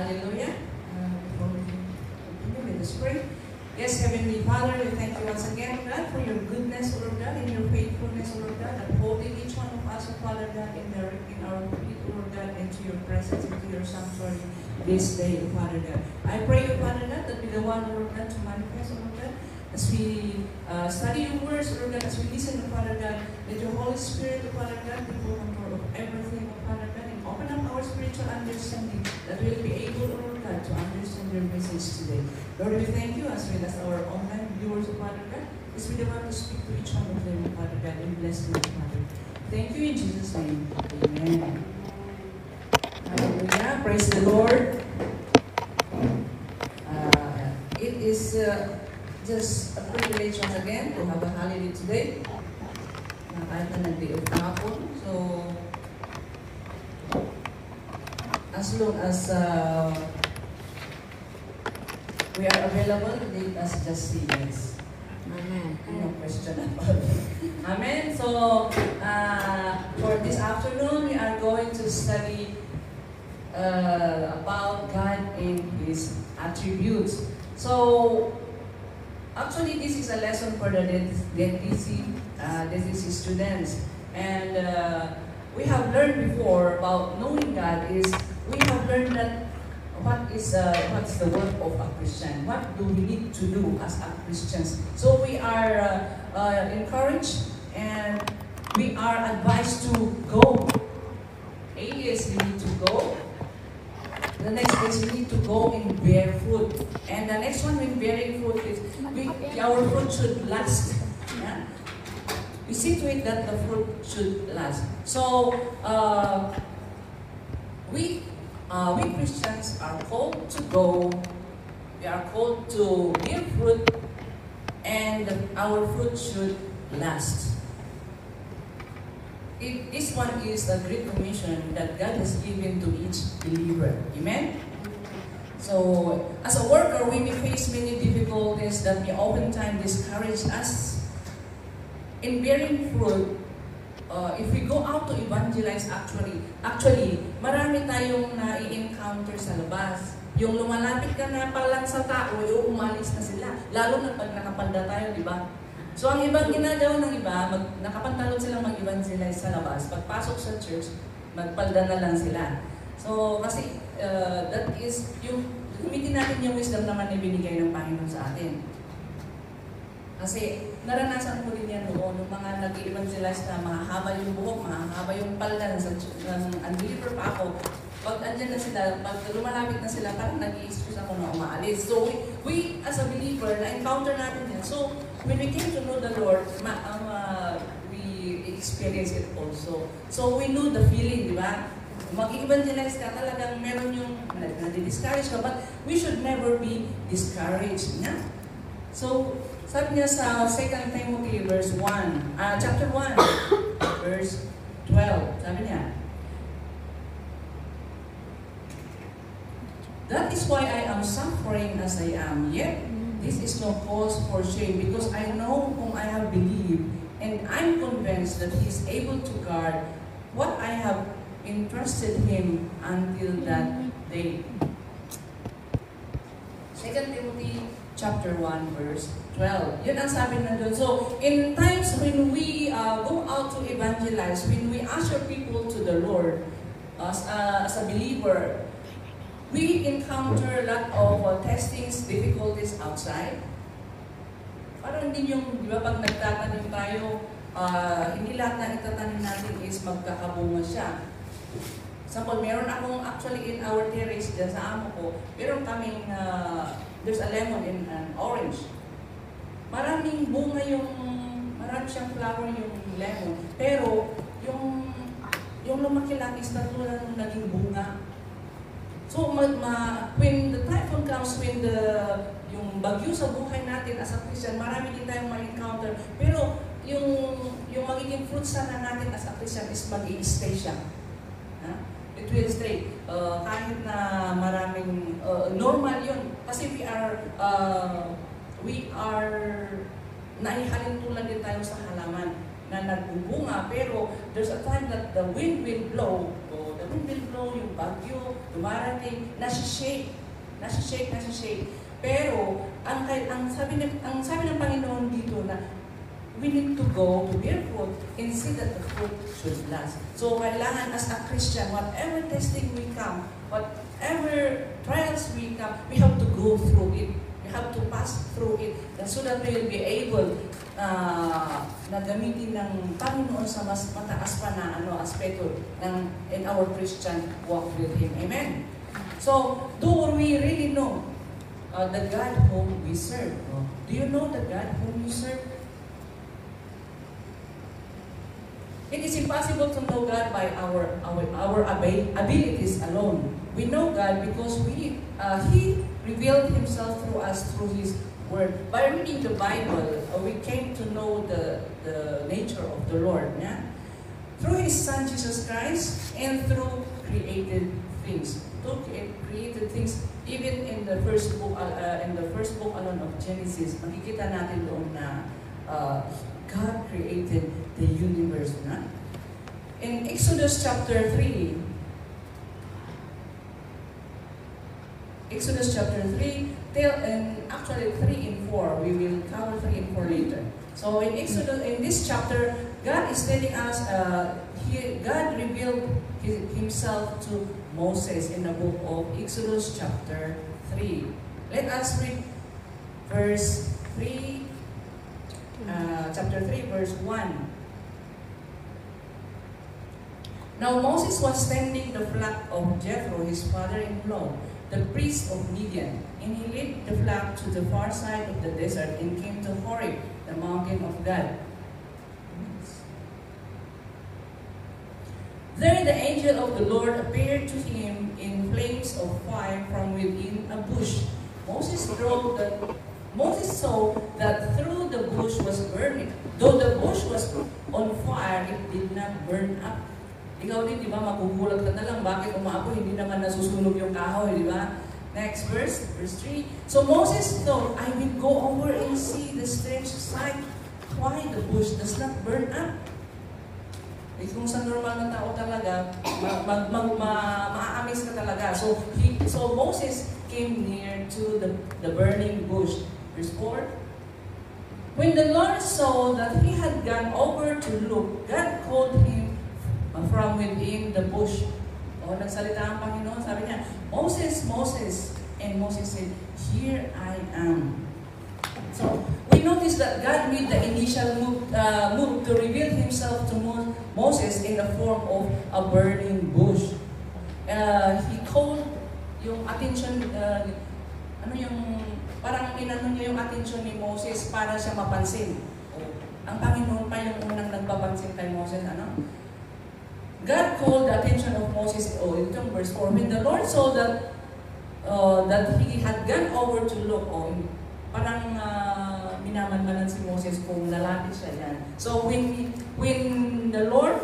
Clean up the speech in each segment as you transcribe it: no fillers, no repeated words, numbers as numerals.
Hallelujah. Before we continue, let us pray. Yes, Heavenly Father, we thank you once again, God, for your goodness, Lord God, and your faithfulness, Lord God, upholding each one of us, Father God, in our feet, Lord God, into your presence, into your sanctuary this day, Father God. I pray, Father God, that be the one, Lord God, to manifest, Lord God, as we study your words, Lord God, as we listen, Father God, let your Holy Spirit, Father God, be full control of everything, Father God, and open up our spiritual understanding that we'll be able, Lord God, to understand your message today. Lord, we thank you as well as our online viewers, Father God, as we want to speak to each one of them, Father God, and bless them, Father. Thank you in Jesus' name. Amen. Hallelujah. Praise the Lord. It is just a privilege once again to have a holiday today. Kahit na nag-day off kahapon. So, as long as we are available, let us just say yes. Amen. No question about it. Amen. So, for this afternoon, we are going to study about God and His attributes. So, actually, this is a lesson for the DTC students. And we have learned before about knowing God is, we have learned that what's the work of a Christian? What do we need to do as a Christians? So we are encouraged and we are advised to go. A is you need to go. The next is we need to go in barefoot. And the next one in bearing fruit is our fruit should last. Yeah? We see to it that the fruit should last. So we Christians are called to go. We are called to bear fruit, and our fruit should last. This one is a great commission that God has given to each believer. Amen? So, as a worker, we may face many difficulties that may oftentimes discourage us. In bearing fruit, if we go out to evangelize, actually, marami tayong na-i-encounter sa labas. Yung lumalapit ka na pa lang sa tao, yung umalis na sila. Lalo na pag nakapanda tayo, di ba? So, ang ibang ginagawa ng iba, nakapantalon silang mag-evangelize sa labas. Pagpasok sa church, magpalda na lang sila. So, kasi, that is, gamitin natin yung wisdom naman na binigay ng Panginoon sa atin. Kasi, naranasan ko rin yan noon, yung mga nag-evangelize na mahaba yung buhok, mahaba yung palda ng unbeliever pa ako. Pag andyan na sila, pag lumalapit na sila, parang nag-i-excuse ako na umaalis. So, we as a believer, na-encounter natin yan. So, when we came to know the Lord, we experience it also. So, we know the feeling, di ba? Mag-evangelize ka, talagang meron yung nadi-discourage ka, but we should never be discouraged. Yeah? So, sabi niya sa 2 Timothy chapter 1, verse 12, sabi niya, that is why I am suffering as I am, yet this is no cause for shame, because I know whom I have believed, and I'm convinced that He is able to guard what I have entrusted Him until that day. 2 Timothy chapter 1, verse 12. Yun ang sabi na doon. So, in times when we go out to evangelize, when we usher people to the Lord as a believer, we encounter a lot of testings, difficulties outside. Parang din yung, di ba, pag nagtatanim tayo, hindi lahat na itatanim natin is magkakabunga siya. Example, meron akong, actually in our terrace dyan sa amo ko, meron kaming, there's a lemon and an orange. Maraming bunga marami siyang flower yung lemon. Pero, yung lumaki lang is tatlo lang yung naging bunga. So, when the typhoon comes, when yung bagyo sa buhay natin as a Christian, marami din tayong ma-encounter. Pero, yung magiging fruit sana natin as a Christian is mag-i-stay siya. It will stay. Kahit na maraming, normal yun. Kasi we are naihalin tulad din tayo sa halaman na nagbubunga. Pero, there's a time that the wind will blow, the wind will blow, yung bagyo, dumarating, nasi-shake. Pero, ang sabi ng Panginoon dito na, we need to go to bear fruit and see that the fruit should last. So, kailangan as a Christian, whatever testing we come, whatever trials we come, we have to go through it. We have to pass through it so that we will be able na gamitin ng Panginoon sa mas mataas pa na aspeto in our Christian walk with Him. Amen? So, do we really know the God whom we serve? Do you know the God whom you serve? It is impossible to know God by our abilities alone. We know God because He revealed Himself through us through His Word. By reading the Bible, we came to know the nature of the Lord. Yeah? Through His Son Jesus Christ and through created things. Created things, even in the first book alone of Genesis, makikita natin doon na God created the universe. Na? In Exodus chapter 3, actually 3 and 4, we will cover 3 and 4 later. So in this chapter, God is telling us, God revealed Himself to Moses in the book of Exodus chapter 3. Let us read verse 3, chapter 3, verse 1. Now Moses was tending the flock of Jethro, his father-in-law, the priest of Midian, and he led the flock to the far side of the desert and came to Horeb, the mountain of God. There the angel of the Lord appeared to him in flames of fire from within a bush. Moses saw that through the bush was burning. Though the bush was on fire, it did not burn up. Ikaw din, di ba, magugulat ka na lang, bakit umaapoy, hindi naman nasusunog yung kahoy, di ba? Next verse 3. So Moses thought, I will go over and see the strange sight, why the bush does not burn up. Kung sa normal na tao talaga, ma-amaze ka talaga. So Moses came near to the burning bush. Verse 4. When the Lord saw that he had gone over to look, God called him from within the bush. Nagsalita ang Panginoon, sabi niya, Moses, Moses. And Moses said, here I am. So, we notice that God made the initial move to reveal Himself to Moses in the form of a burning bush. He called yung attention, parang inano niya yung attention ni Moses para siya mapansin. Ang Panginoon pa yung unang nagpapansin kay Moses, God called the attention of Moses, itong verse 4, when the Lord saw that he had gone over to look, parang minamanmanan si Moses kung lalaki siya yan. So when the Lord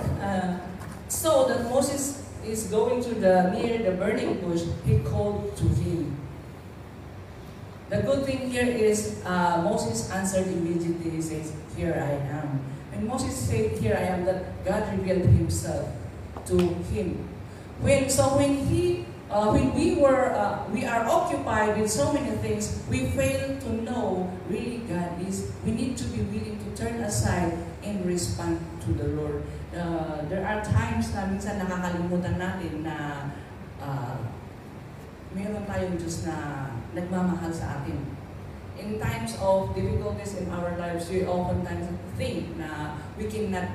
saw that Moses is going to near the burning bush, He called to him. The good thing here is Moses answered immediately. He says, here I am. When Moses said, here I am, that God revealed Himself to him. We are occupied with so many things, we fail to know really God is. We need to be willing to turn aside and respond to the Lord. There are times na minsan nakakalimutan natin na mayroon tayong Diyos na nagmamahal sa atin. In times of difficulties in our lives, we oftentimes think na we cannot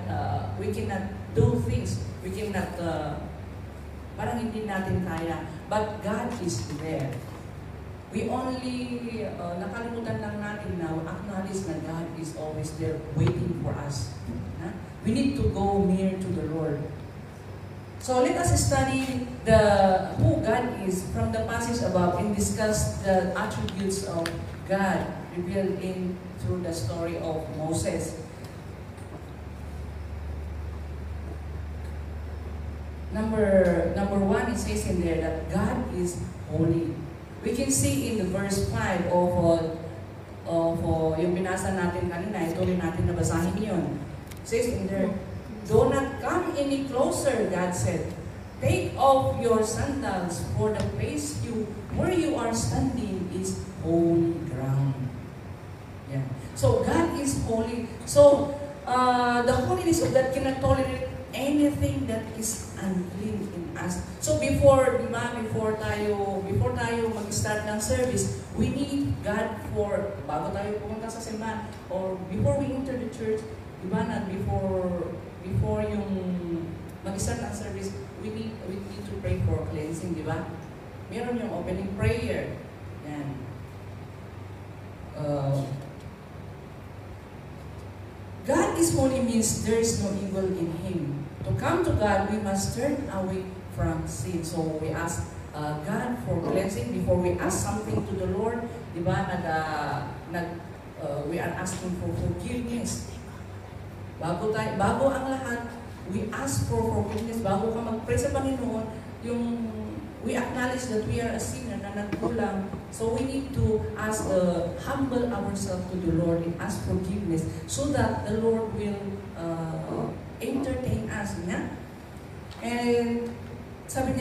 do things. We cannot, parang hindi natin kaya. But God is there. We only, nakalimutan lang natin na acknowledge na God is always there waiting for us. We need to go near to the Lord. So let us study who God is from the passage above and discuss the attributes of God revealed through the story of Moses. Number 1, it says in there that God is holy. We can see in the verse 5 of yung binasa natin kanina, ituloy natin na basahin yun. It says in there, do not come any closer, God said. Take off your sandals, for the place where you are standing is holy ground. Yeah. So God is holy. So the holiness of God cannot tolerate anything that is unclean in us. So before tayo mag-start ng service, we need God bago tayo pumunta sa simbahan, or before we enter the church, diba na, before yung mag-start ng service, we need to pray for cleansing, diba? Meron yung opening prayer. Yan. God is holy means there is no evil in Him. To come to God, we must turn away from sin. So we ask God for cleansing before we ask something to the Lord. Diba? We are asking for forgiveness. Bago ang lahat, we ask for forgiveness. Bago ka mag-pray sa Panginoon, we acknowledge that we are a sinner na nagkulang. So we need to humble ourselves to the Lord and ask forgiveness so that the Lord will entertain us. Yeah? And sabi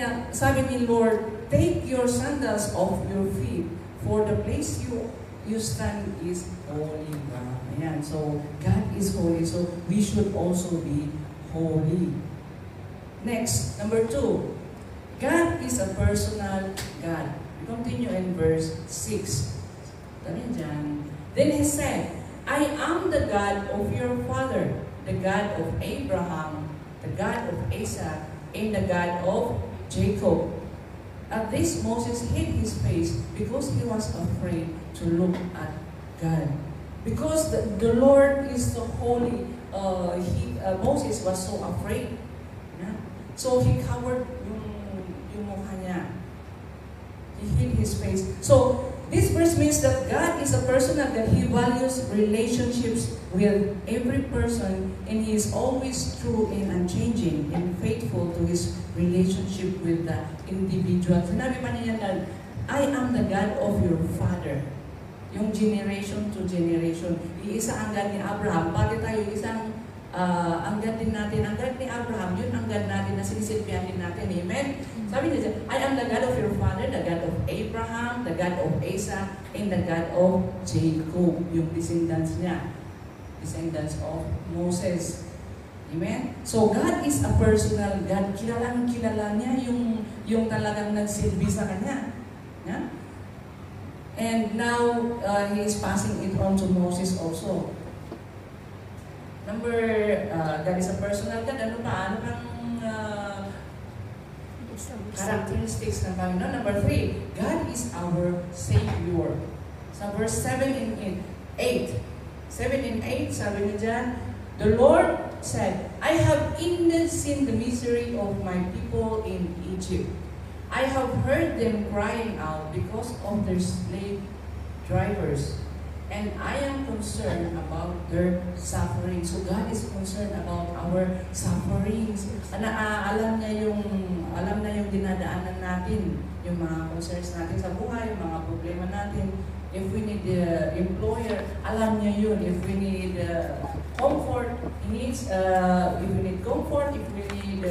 ni Lord, take your sandals off your feet, for the place you stand is holy ground. Ayan. So God is holy, so we should also be holy. Next, number 2. God is a personal God. We continue in verse 6. Tama dyan. Then He said, I am the God of your father, the God of Abraham, the God of Isaac, and the God of Jacob. At this, Moses hid his face because he was afraid to look at God. Because the Lord is so holy, Moses was so afraid. Yeah? So he covered yung mukha niya. He hid his face. So this verse means that God is a person that He values relationships with every person, and He is always true and unchanging and faithful to His relationship with the individual. Sinabi pa niya na, I am the God of your father. Yung generation to generation. Iisa ang God ni Abraham. Pati tayo isang ang God din natin. Ang God ni Abraham, yun ang God natin na sinisilbihan din natin. Amen? Sabi niya, I am the God of your father, the God of Abraham, the God of Isaac, and the God of Jacob. Yung descendants niya. Descendants of Moses. Amen? So God is a personal God. Kilala niya yung talagang nagsilbi sa kanya. Yeah? And now, He is passing it on to Moses also. God is a personal God. Ano pa? Ano pang characteristics ng Panginoon? Number 3, God is our Savior. Sa verse 7 and 8. 7 and 8, sabi niya dyan, the Lord said, I have indeed seen the misery of my people in Egypt. I have heard them crying out because of their slave drivers, and I am concerned about their suffering. So God is concerned about our sufferings. Alam na yung dinadaanan natin, yung mga concerns natin sa buhay, yung mga problema natin. If we need the employer, alam niya yun. If we need comfort, if we need comfort, if we need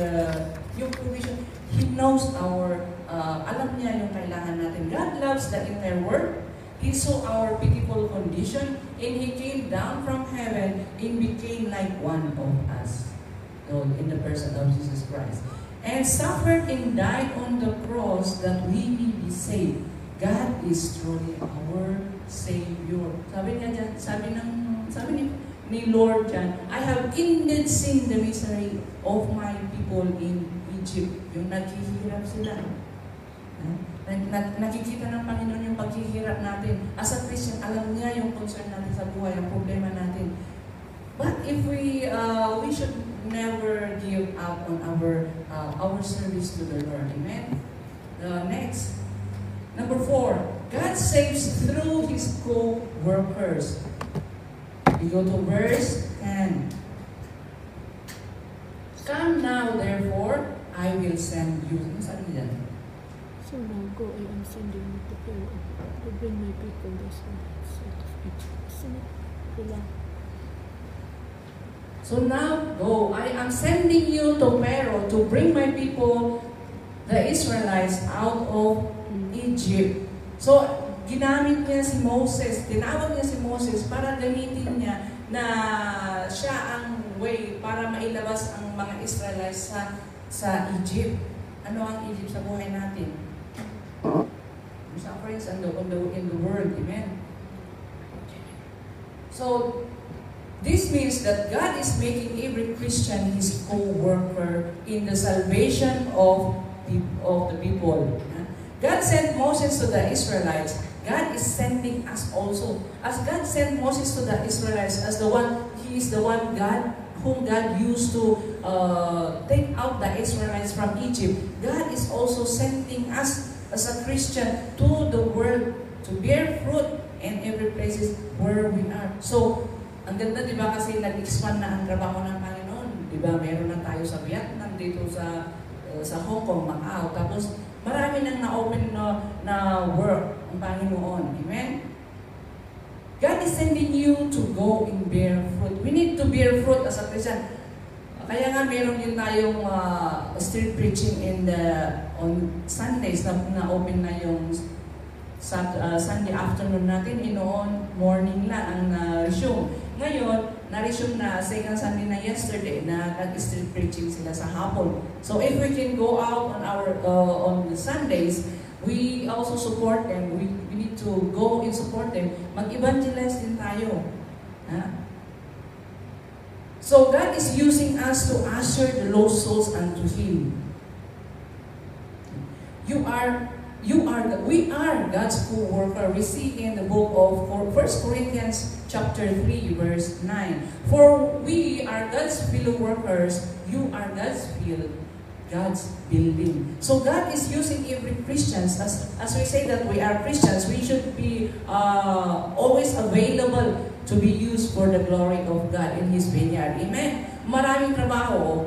yung provision, He knows alam niya yung kailangan natin. God loves the entire world. He saw our pitiful condition, and He came down from heaven and became like one of us, in the person of Jesus Christ, and suffered and died on the cross that we may be saved. God is truly our Savior. Sabi niya dyan, sabi ni Lord dyan, I have indeed seen the misery of my people in Egypt. Yung naghihirap sila. Nakikita ng Panginoon yung paghihirap natin. As a Christian, alam niya yung concern natin sa buhay, ang problema natin. But if we should never give up on our service to the Lord. Amen? Next, number 4, God saves through His co-workers. We go to verse 10. Come now, therefore, I will send you. Saan yan? So now go, I am sending you to Pharaoh to bring my people those who have set of Egypt. So now go, I am sending you to Pharaoh to bring my people the Israelites out of Egypt. So, ginamit niya si Moses, tinawag niya si Moses para gamitin niya na siya ang way para mailabas ang mga Israelites sa Egypt. Ano ang Egypt sa buhay natin? Sufferings in the world. Amen? So, this means that God is making every Christian His co-worker in the salvation of the people. God sent Moses to the Israelites. God is sending us also. As God sent Moses to the Israelites as the one, He is the one whom God used to take out the Israelites from Egypt. God is also sending us as a Christian to the world to bear fruit in every places where we are. So, ang ganda, di ba, kasi nag-expand na ang trabaho ng Panginoon. Di ba, meron na tayo sa Vietnam, dito sa Hong Kong, Macau. Tapos, marami nang na-open na work ang Panginoon. Amen? God is sending you to go and bear fruit. We need to bear fruit as a Christian. Kaya nga, meron din tayong street preaching on Sundays na open na yung Sunday afternoon natin. Noon, morning lang ang na-resume. Ngayon, na-resume na second Sunday na yesterday na nag-street preaching sila sa hapon. So if we can go out on the Sundays, we also support them. We need to go and support them. Mag-evangelize din tayo. So God is using us to usher the lost souls unto Him. We are God's co-worker. We see in the book of 1 Corinthians chapter 3, verse 9. For we are God's fellow workers, you are God's building. So God is using every Christian. As we say that we are Christians, we should be always available to be used for the glory of God in His vineyard. Amen? Maraming trabaho.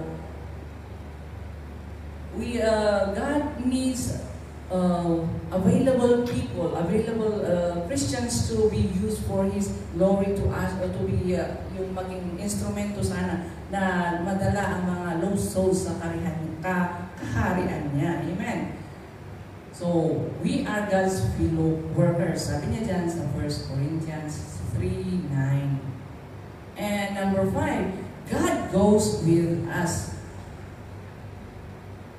God needs available people, available Christians to be used for His glory to us, or to be yung maging instrumento sana na madala ang mga lost souls sa kaharian niya. Amen? So, we are God's fellow workers. Sabi niya dyan sa 1 Corinthians 3:9. And number 5, God goes with us.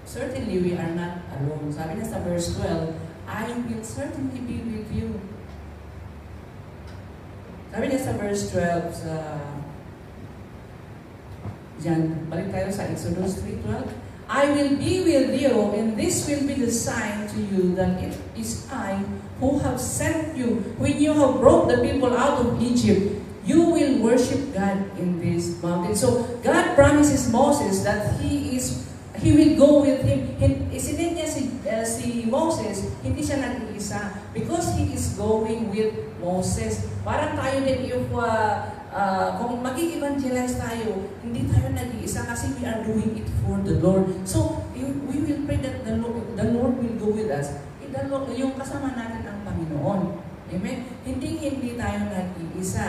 Certainly, we are not alone. Sabi niya sa verse 12, I will certainly be with you. Sabi niya sa verse 12, diyan, balik tayo sa Exodus 3:12. I will be with you, and this will be the sign to you that it is I who have sent you. When you have brought the people out of Egypt, you will worship God in this mountain. So, God promises Moses that He will go with him. Isinend niya si Moses, hindi siya nag-iisa. Because he is going with Moses. Parang tayo din, kung mag-evangelize tayo, hindi tayo nag-iisa kasi we are doing it for the Lord. So, we will pray that the Lord will go with us. Yung kasama natin ang Panginoon. Amen? Hindi tayo nag-iisa.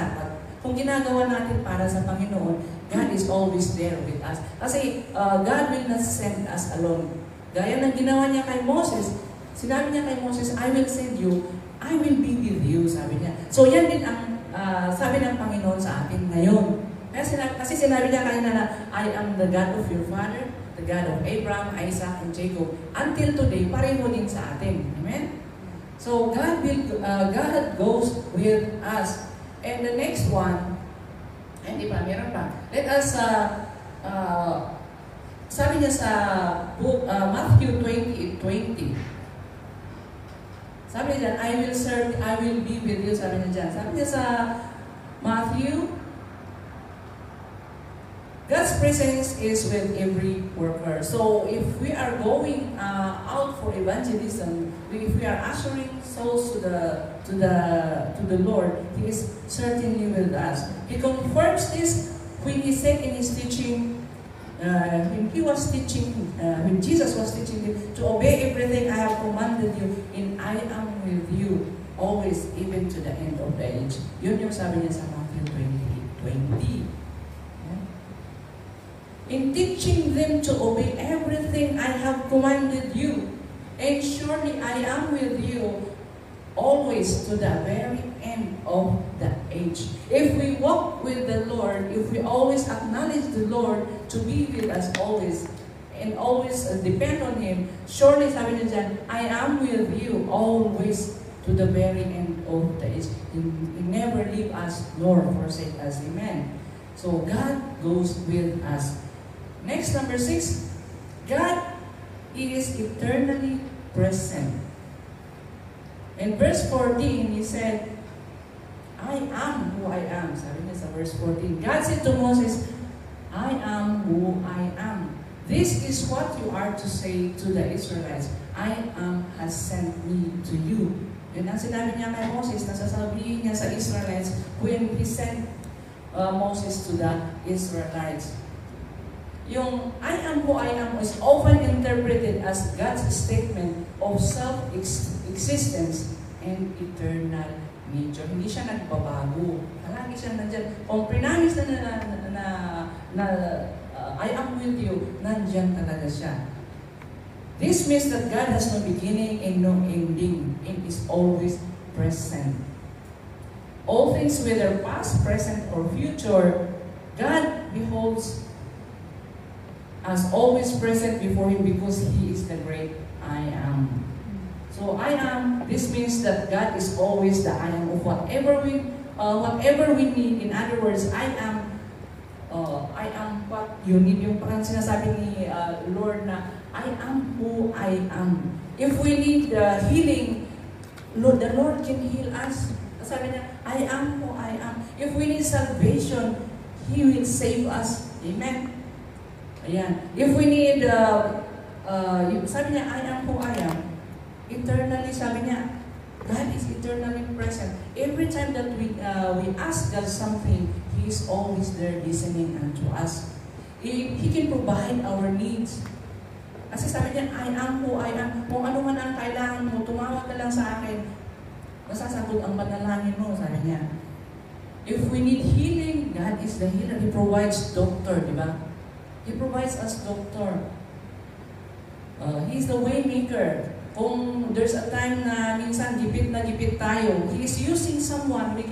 Kung ginagawa natin para sa Panginoon, God is always there with us. Kasi God will not send us alone. Gaya ng ginawa niya kay Moses, sinabi niya kay Moses, I will send you, I will be with you, sabi niya. So yan din ang sabi ng Panginoon sa atin ngayon. Kasi sinabi niya kanina na, I am the God of your father, the God of Abraham, Isaac, and Jacob. Until today, pareho din sa atin. Amen? So God goes with us. And the next one, hindi pa, meron pa. Let us, sabi niya sa book, Matthew 20:20. Sabi niya, I will be with you, sabi niya dyan. Sabi niya sa Matthew, God's presence is with every worker. So if we are going out for evangelism, if we are ushering souls to the Lord, He is certainly with us. He confirms this when He said in His teaching, when Jesus was teaching them to obey everything I have commanded you, and I am with you always, even to the end of the age. Yun yung sabi niya sa Matthew 20:20. in teaching them to obey everything I have commanded you. And surely I am with you always to the very end of the age. If we walk with the Lord, if we always acknowledge the Lord to be with us always, and always depend on Him, surely sabi niya dyan, I am with you always to the very end of the age. He never leave us nor forsake us. Amen. So God goes with us. Next, number 6, God is eternally present. In verse 14, He said, I am who I am. Sabi niya sa verse 14. God said to Moses, I am who I am. This is what you are to say to the Israelites. I am has sent me to you. Yun ang sinabi niya kay Moses, nasasabihin niya sa Israelites when He sent Moses to the Israelites. Yung I am who I am is often interpreted as God's statement of self-existence and eternal nature. Hindi siya nagbabago. Lagi siya nandyan. Kung prinamis na I am with you, nandyan talaga siya. This means that God has no beginning and no ending and is always present. All things, whether past, present, or future, God beholds as always present before Him because He is the great I am. So I am, this means that God is always the I am of whatever we need. In other words, I am what you need. Yung parang sinasabi ni Lord na, I am who I am. If we need healing, Lord, the Lord can heal us. Sabi niya, I am who I am. If we need salvation, He will save us. Amen. Ayan. If we need, sabi niya, I am who I am. Eternally, sabi niya, God is eternally present. Every time that we ask God something, He is always there listening unto us. He can provide our needs. Kasi sabi niya, I am who I am. Kung ano man ang kailangan mo, tumawag ka lang sa akin. Masasagot ang panalangin mo, sabi niya. If we need healing, God is the healer. He provides doctor, di ba? He provides us doctor. He's the way maker. Kung there's a time na minsan gipit na gipit tayo, He is using someone. He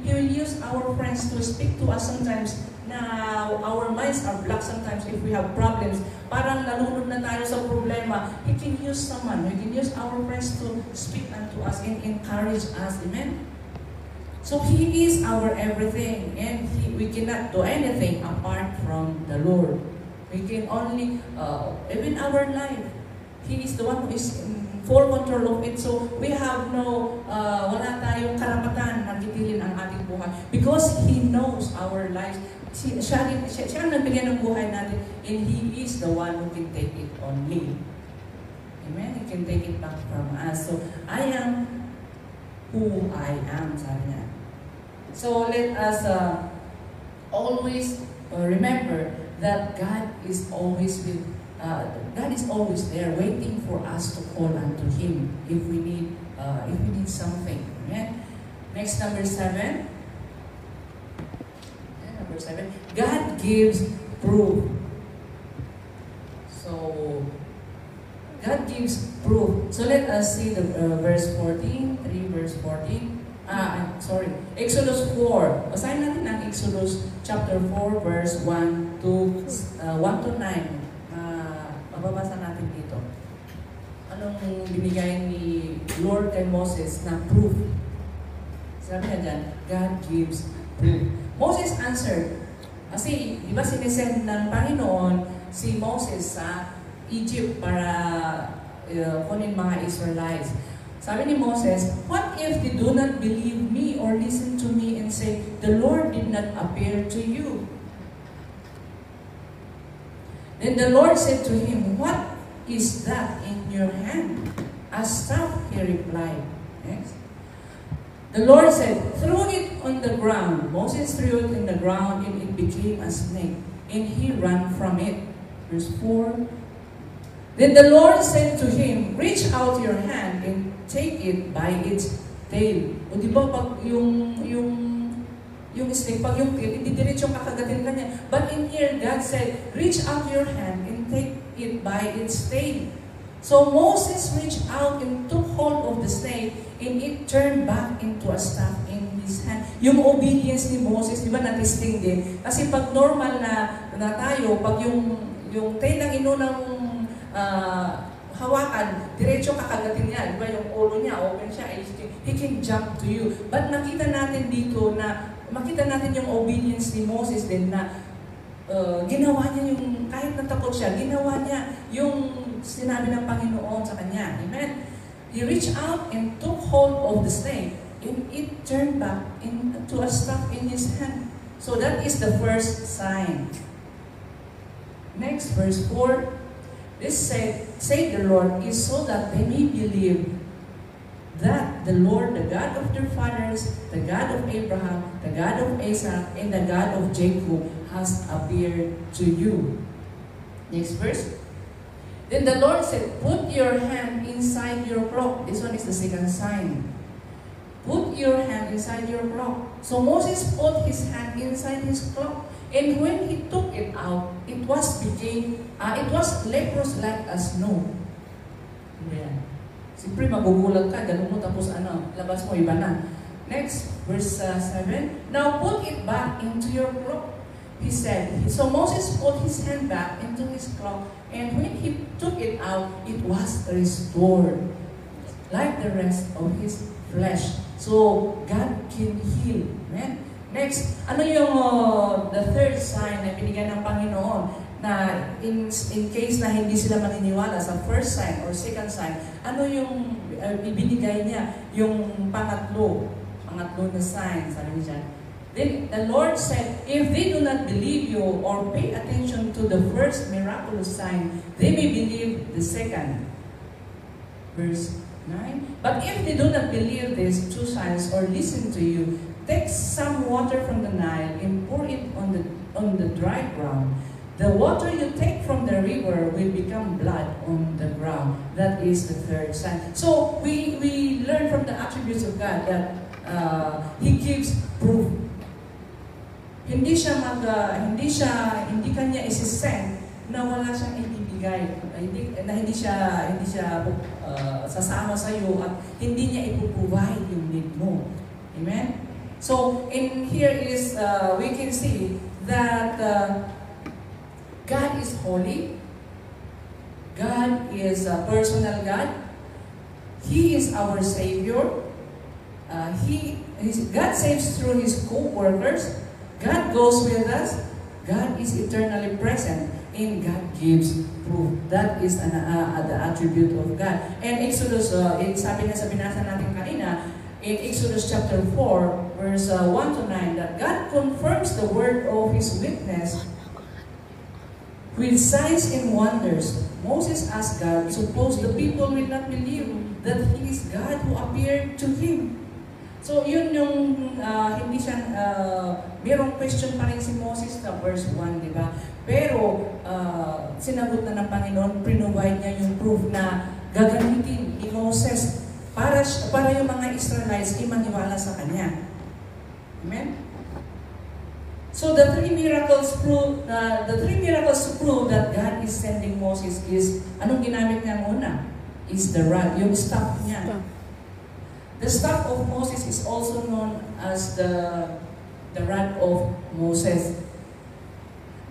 will use our friends to speak to us sometimes na our minds are blocked sometimes if we have problems. Parang nalulod na tayo sa problema. He can use someone. He can use our friends to speak unto us and encourage us. Amen? So He is our everything, and we cannot do anything apart from the Lord. We can only, even our life, He is the one who is in full control of it. So we have no, wala tayong karapatan na gitilin ang ating buhay. Because He knows our lives. Siya ang nagbigay ng buhay natin, and He is the one who can take it only. Amen? He can take it back from us. So, I am who I am, sabi niya. So, let us always remember that God is always there, waiting for us to call unto Him if we need something. Amen? Next, number 7. Number 7. God gives proof. So, God gives proof. So let us see the verse 14, 3 verse 14. Exodus 4. Basahin natin ang Exodus chapter 4 verse 1 to 9. Mababasa natin dito. Anong binigay ni Lord kay Moses na proof? Sabi niya dyan, God gives proof. Moses answered, kasi di ba sinisend ng Panginoon si Moses sa Egypt para kunin mga Israelites. Sabi ni Moses, what if they do not believe me or listen to me and say, the Lord did not appear to you? Then the Lord said to him, what is that in your hand? A staff, he replied. Yes. The Lord said, throw it on the ground. Moses threw it in the ground and it became a snake. And he ran from it. Verse 4. Then the Lord said to him, reach out your hand and take it by its tail. O di ba pag yung yung snake, pag yung pit, hindi diretsong kakagatin ka niya. But in here, God said, reach out your hand and take it by its tail. So Moses reached out and took hold of the snake, and it turned back into a staff in his hand. Yung obedience ni Moses, di ba, na-testing din? Kasi pag normal na tayo, pag yung tail ng inunang hawakan, diretso kakagatin niya. Di ba, yung ulo niya, open siya, he can jump to you. But nakita natin dito na, makita natin yung obedience ni Moses din na ginawa niya yung, kahit natakot siya, ginawa niya yung sinabi ng Panginoon sa kanya. Amen? He reached out and took hold of the snake, and it turned back into a staff in his hand. So that is the first sign. Next, verse 4. This said the Lord, is so that they may believe that the Lord, the God of their fathers, the God of Abraham, the God of Isaac, and the God of Jacob has appeared to you. Next verse. Then the Lord said, put your hand inside your cloak. This one is the second sign. Put your hand inside your cloak. So Moses put his hand inside his cloak, and when he took it out, it was leprous like a snow. Ayan. Siyempre magugulat ka, ganun mo, tapos labas mo, iba na. Next, verse 7. Now put it back into your cloak, he said. So Moses put his hand back into his cloak, and when he took it out, it was restored, like the rest of his flesh. So God can heal. Amen? Next, ano yung the third sign na binigyan ng Panginoon na in case na hindi sila maniniwala sa first sign or second sign, ano yung ibinigay niya? Yung pangatlo na sign, sabi niya. Then the Lord said, if they do not believe you or pay attention to the first miraculous sign, they may believe the second. Verse 9. But if they do not believe these two signs or listen to you, take some water from the Nile and pour it on the dry ground. The water you take from the river will become blood on the ground. That is the third sign. So we learn from the attributes of God that He gives proof. Hindi kanya isisend na wala siyang ibibigay. Hindi siya sasama sa iyo at hindi niya ipuprovide yung need mo. Amen? So in here is we can see that God is holy. God is a personal God. He is our Savior. God saves through His co-workers. God goes with us. God is eternally present. And God gives proof. That is the attribute of God. And Exodus, sabi na sa binasa natin kanina, in Exodus chapter 4, verse 1 to 9, that God confirms the word of His witness with signs and wonders. Moses asked God, suppose the people will not believe that He is God who appeared to him. So yun yung hindi siya, mayroong question pa rin si Moses sa verse 1, di ba? Pero sinagot na ng Panginoon, provide niya yung proof na gagamitin ni Moses para yung mga Israelites imaniwala sa kanya. Amen? So the three miracles to prove that God is sending Moses is, anong ginamit niya muna? Is the rod, yung staff niya. The staff of Moses is also known as the rod of Moses.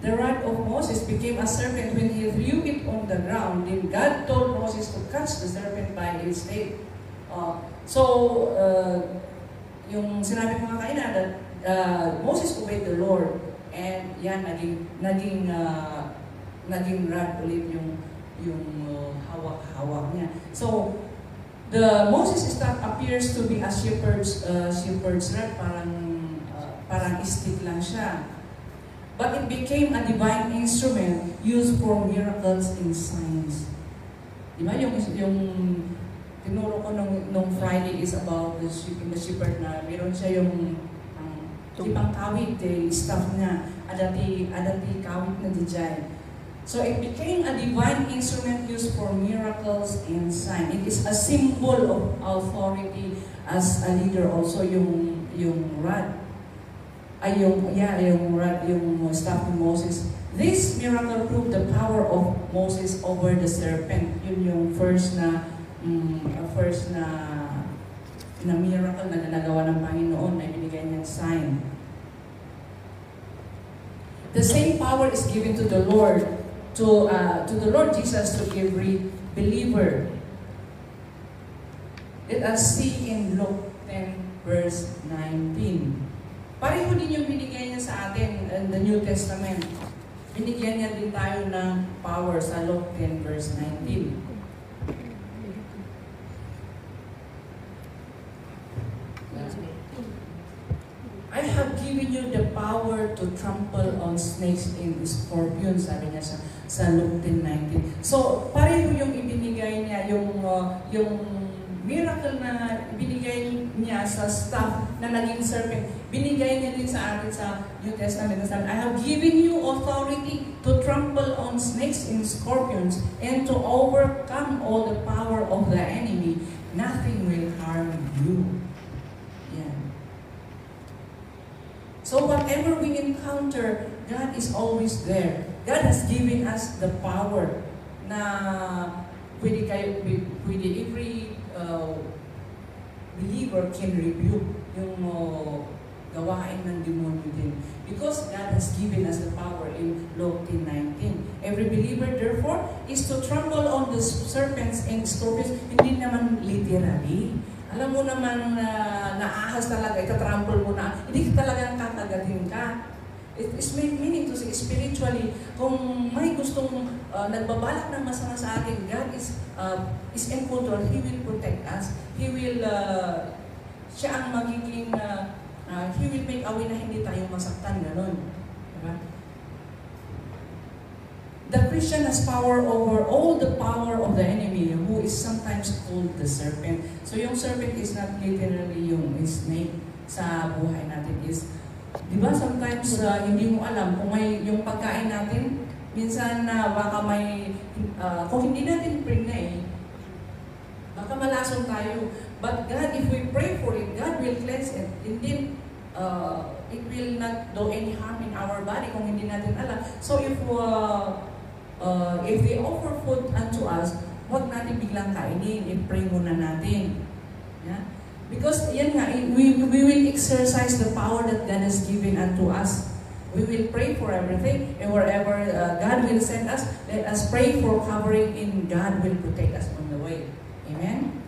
The rod of Moses became a serpent when he threw it on the ground. Then God told Moses to catch the serpent by its tail. Yung sinabi ko nga kanina that Moses obeyed the Lord, and yan naging rod ulit yung hawak niya. So the Moses staff appears to be a shepherd's rod, parang stick lang siya. But it became a divine instrument used for miracles and signs. Di ba yung tinuro ko nung Friday is about the shepherd na meron siya yung tipang kawit, staff niya, adati kawit na dijay. So it became a divine instrument used for miracles and signs. It is a symbol of authority as a leader, also yung rod. yung staff ni Moses. This miracle proved the power of Moses over the serpent. Yun yung first na miracle na nagawa ng Panginoon na binigay niyang sign. The same power is given to the Lord, to the Lord Jesus, to every believer. Let us see in Luke 10 verse 19. Pareho din yung binigay niya sa atin in the New Testament. Binigyan niya din tayo ng power sa Luke 10 verse 19. I have given you the power to trample on snakes and scorpions, sabi niya sa Luke 10:19. So, pareho yung ibinigay niya, yung miracle na binigay niya sa staff na naging serpent. Binigay niya din sa atin sa New Testament. I have given you authority to trample on snakes and scorpions and to overcome all the power of the enemy. Nothing will harm you. Yeah. So whatever we encounter, God is always there. God has given us the power na pwede every believer can rebuke yung gawain ng demonyo din. Because God has given us the power in Luke 10:19. Every believer, therefore, is to trample on the serpents and scorpions. Hindi naman literally. Alam mo naman naahas talaga, itatrample mo na, hindi talagang kakagatin ka. It is meaning to say, spiritually, kung may gustong nagbabalak ng masama sa atin, God is in control. He will protect us. He will, siya ang magiging, He will make a way na hindi tayo masaktan, gano'n. Diba? The Christian has power over all the power of the enemy, who is sometimes called the serpent. So yung serpent is not literally yung snake sa buhay natin is, di ba sometimes hindi mo alam kung may yung pagkain natin, minsan baka may, kung hindi natin pray, baka malason tayo. But God, if we pray for it, God will cleanse it. Indeed, it will not do any harm in our body kung hindi natin alam. So if they offer food unto us, huwag natin biglang kainin, i-pray muna natin. Yeah? Because yan nga, we will exercise the power that God has given unto us. We will pray for everything, and wherever God will send us, let us pray for covering, and God will protect us on the way. Amen?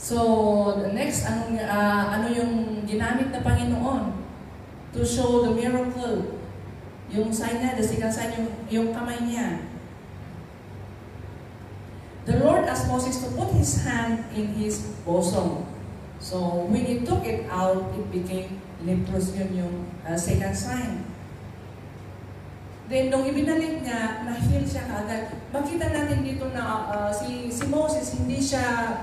So, the next, ano yung ginamit na Panginoon to show the miracle? Yung sign niya, the second sign, yung kamay niya. The Lord asked Moses to put his hand in his bosom. So, when he took it out, it became leprous. Yun yung second sign. Then, nung ibinalik niya, na-heal siya kaagad. Makita natin dito na si Moses, hindi siya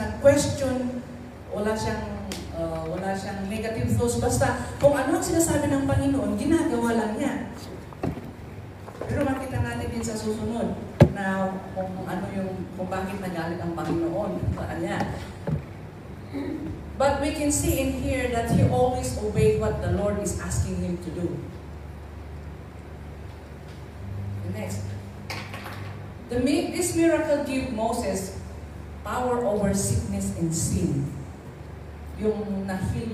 nag-question, wala siyang negative thoughts. Basta, kung ano ang sinasabi ng Panginoon, ginagawa lang niya. Pero makita natin din sa susunod na kung bakit nagalit ang Panginoon sa kanya. But we can see in here that he always obeyed what the Lord is asking him to do. Next. This miracle gave Moses power over sickness and sin. Nung nahil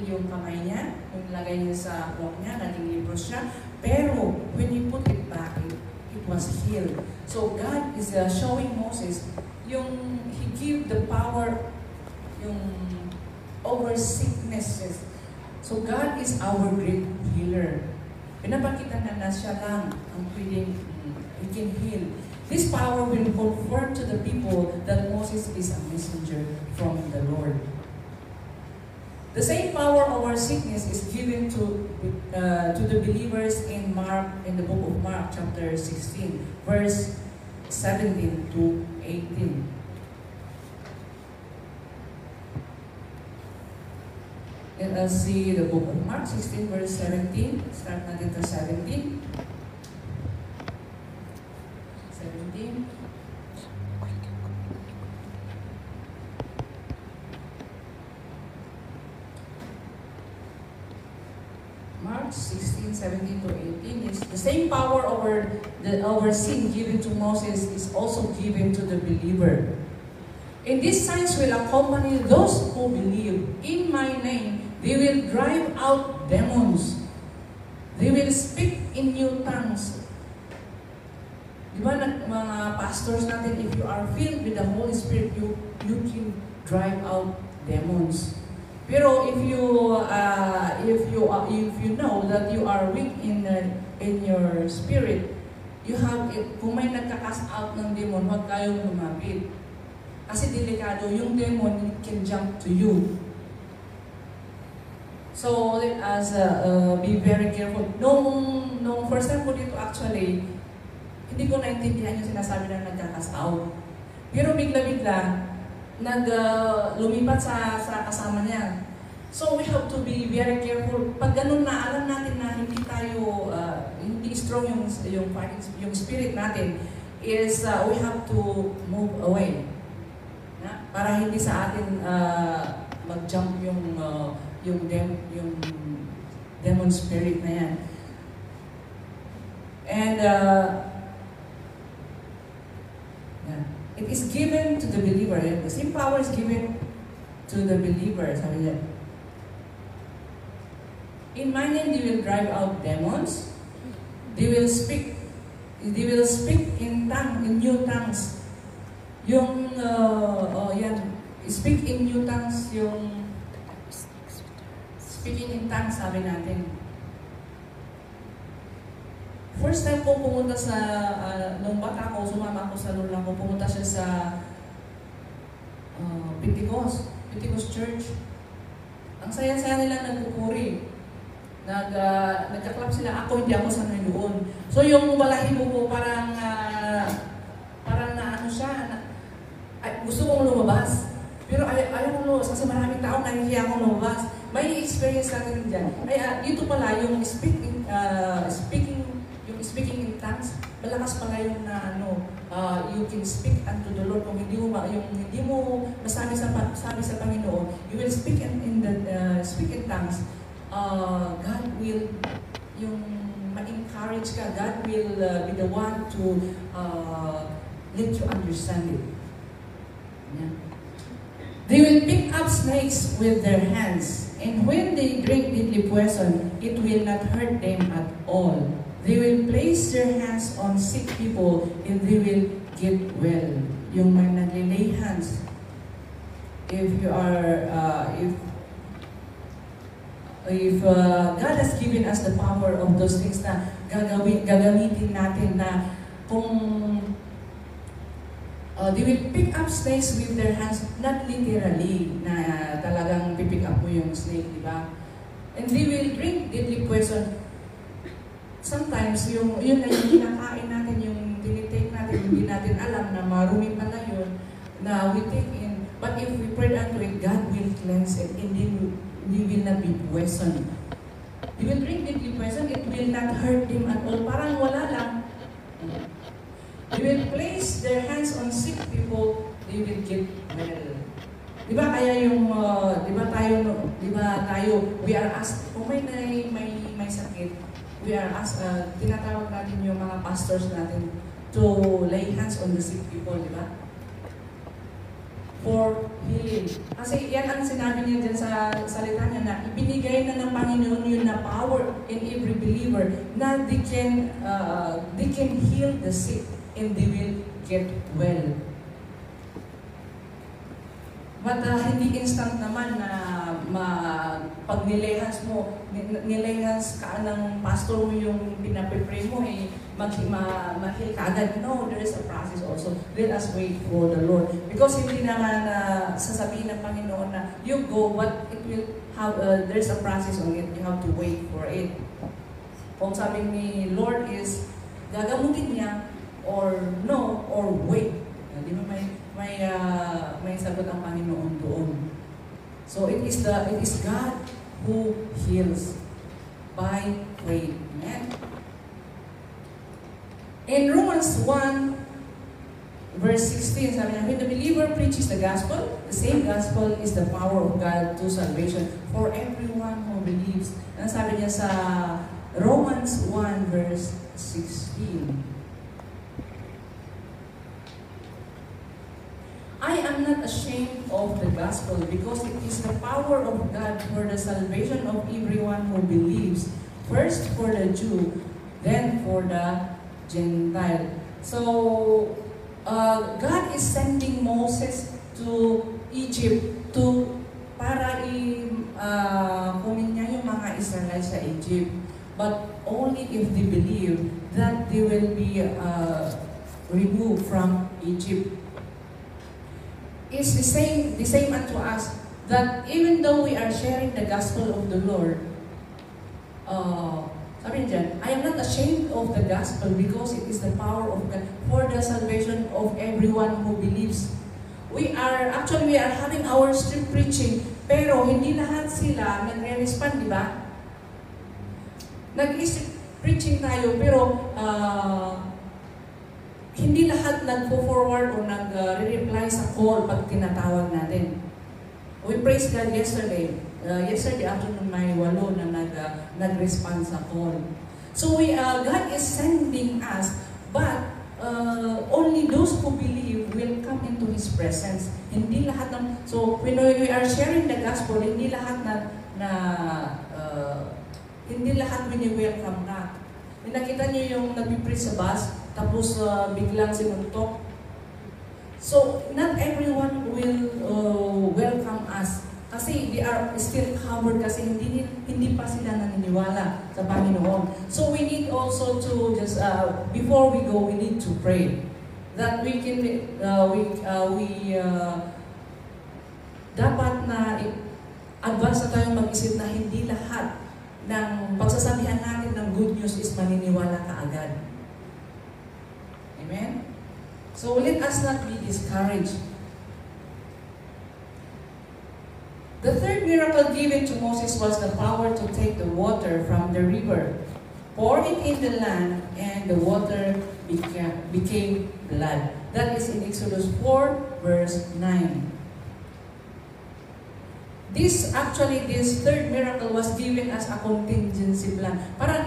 yung kamay niya, nung nilagay niya sa walk niya, naging leprous siya. Pero, when he put it back, it was healed. So, God is showing Moses, he gave the power over sicknesses. So, God is our great healer. Pinapakita na siya lang ang pwedeng, he can heal. This power will confirm to the people that Moses is a messenger from the Lord. The same power over sickness is given to the believers in the book of Mark, chapter 16, verse 17 to 18. Let us see the book of Mark 16, verse 17. Start natin to 17. 17. Mark 16, 17 to 18, is the same power over sin given to Moses is also given to the believer. And these signs will accompany those who believe. In my name, they will drive out demons. They will speak in new tongues. Diba, mga pastors natin, if you are filled with the Holy Spirit, you can drive out demons. Pero if you know that you are weak in your spirit, you have, kung may nagka-cast out ng demon, huwag kayong lumapit. Kasi delikado, yung demon, it can jump to you. So let us be very careful. Nung first time ko dito actually, hindi ko naintindihan yung sinasabi na nagka-cast out. Pero bigla-bigla, lumipat sa kasama niya. So we have to be very careful. Pag ganun na, alam natin na hindi tayo, hindi strong yung spirit natin, is we have to move away. Para hindi sa atin mag-jump yung demon spirit na yan. And it is given to the believer. The same power is given to the believer. Sabi niya, in my name they will drive out demons. They will speak in new tongues. Yung speak in new tongues, yung speaking in tongues, sabi natin. First time ko pumunta sa, nung bata ko, sumama ako sa lula ko, pumunta siya sa Pentecost Church. Ang saya-saya nila nagpupuri. Nagka-clap sila, hindi ako sanay doon. So yung balahibo ko parang na ano siya, gusto kong lumabas. Pero ayaw kong lumabas kasi maraming tao nahihiya akong lumabas. May experience natin dyan. Dito pala yung speaking in tongues, malakas pala yung you can speak unto the Lord. Kung hindi mo masabi sa Panginoon, you will speak in tongues. God will ma-encourage ka. God will be the one to let you understand it. Yeah. They will pick up snakes with their hands, and when they drink deadly poison, it will not hurt them at all. They will place their hands on sick people and they will get well. Yung may naglilay hands. If you are, if God has given us the power of those things na gagamitin natin na kung they will pick up snakes with their hands, not literally na talagang pipick up mo yung snake, di ba? And they will drink deadly poison. Sometimes, yun na yung kinakain natin, yung tinitake natin, hindi natin alam na marumi pa na yun, na we take in. But if we pray unto it, God will cleanse it, and then we will not be poisoned. They will drink deadly poison, it will not hurt them at all. Parang wala lang. They will place their hands on sick people, they will get well. Diba kaya yung, diba tayo, we are asked, kung may sakit, we are asked, tinatawag natin yung mga pastors natin to lay hands on the sick people, di ba? For healing. Kasi yan ang sinabi niya dyan sa salita niya na ibinigay na ng Panginoon yun na power in every believer na they can heal the sick and they will get well. But hindi instant naman na pag nilehans ka ng pastor mo yung pinapipray mo, ma-heal ka agad. No, there is a process also. Let us wait for the Lord. Because hindi naman sasabihin ng Panginoon na you go, but it will have, there's a process on it. You have to wait for it. Kung sabi ni Lord is, gagamutin niya, or no, or wait. Di ba may sagot ang Panginoon doon. So it is God who heals by faith. Amen. In Romans 1, verse 16, sabi niya, when the believer preaches the gospel, the same gospel is the power of God to salvation for everyone who believes. Ano sabi niya sa Romans 1 verse 16? I am not ashamed of the gospel because it is the power of God for the salvation of everyone who believes. First for the Jew, then for the Gentile. So, God is sending Moses to Egypt para kunin niya yung mga Israelites sa Egypt. But only if they believe that they will be removed from Egypt. It's the same unto us, that even though we are sharing the gospel of the Lord, sabi niya, I am not ashamed of the gospel because it is the power of God for the salvation of everyone who believes. We are having our street preaching, pero hindi lahat sila nagre-respond, di ba? Nag-street preaching tayo, pero hindi lahat nagpo-forward o nag-reply sa call pag tinatawag natin. We praise God yesterday. Yesterday afternoon may 8 na nag-respond sa call. So God is sending us, but only those who believe will come into His presence. Hindi lahat so when we are sharing the gospel, hindi lahat hindi lahat wini-welcome na. Nakita niyo yung nagpipreach sa bus, tapos biglang sinuntok. So, not everyone will welcome us. Kasi they are still covered kasi hindi pa sila naniniwala sa Panginoon. So, we need also to just, before we go, we need to pray. That we can, dapat na advance na tayong mag-isip na hindi lahat ng pagsasabihan natin ng good news is maniniwala ka agad. Amen? So let us not be discouraged. The third miracle given to Moses was the power to take the water from the river, pour it in the land, and the water became blood. That is in Exodus 4 verse 9. This third miracle was given as a contingency plan. Parang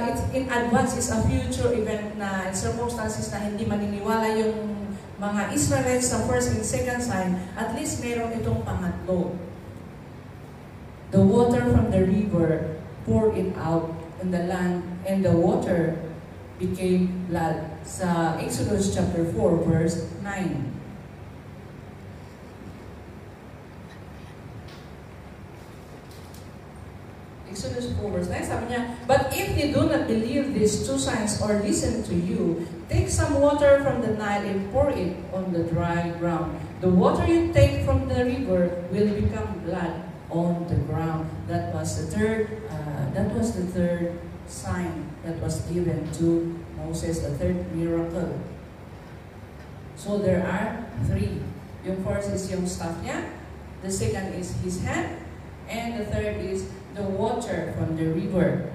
it's in advance, is a future event na circumstances na hindi maniniwala yung mga Israelites sa first and second sign, at least meron itong pangatlo. The water from the river poured it out in the land, and the water became blood. Sa Exodus chapter 4 verse 9. Exodus 4 verse 9, sabi niya, but if they do not believe these two signs or listen to you, take some water from the Nile and pour it on the dry ground. The water you take from the river will become blood on the ground. That was the third sign that was given to Moses, the third miracle. So there are 3. Yung first is yung staff niya, the second is his hand, and the third is the water from the river.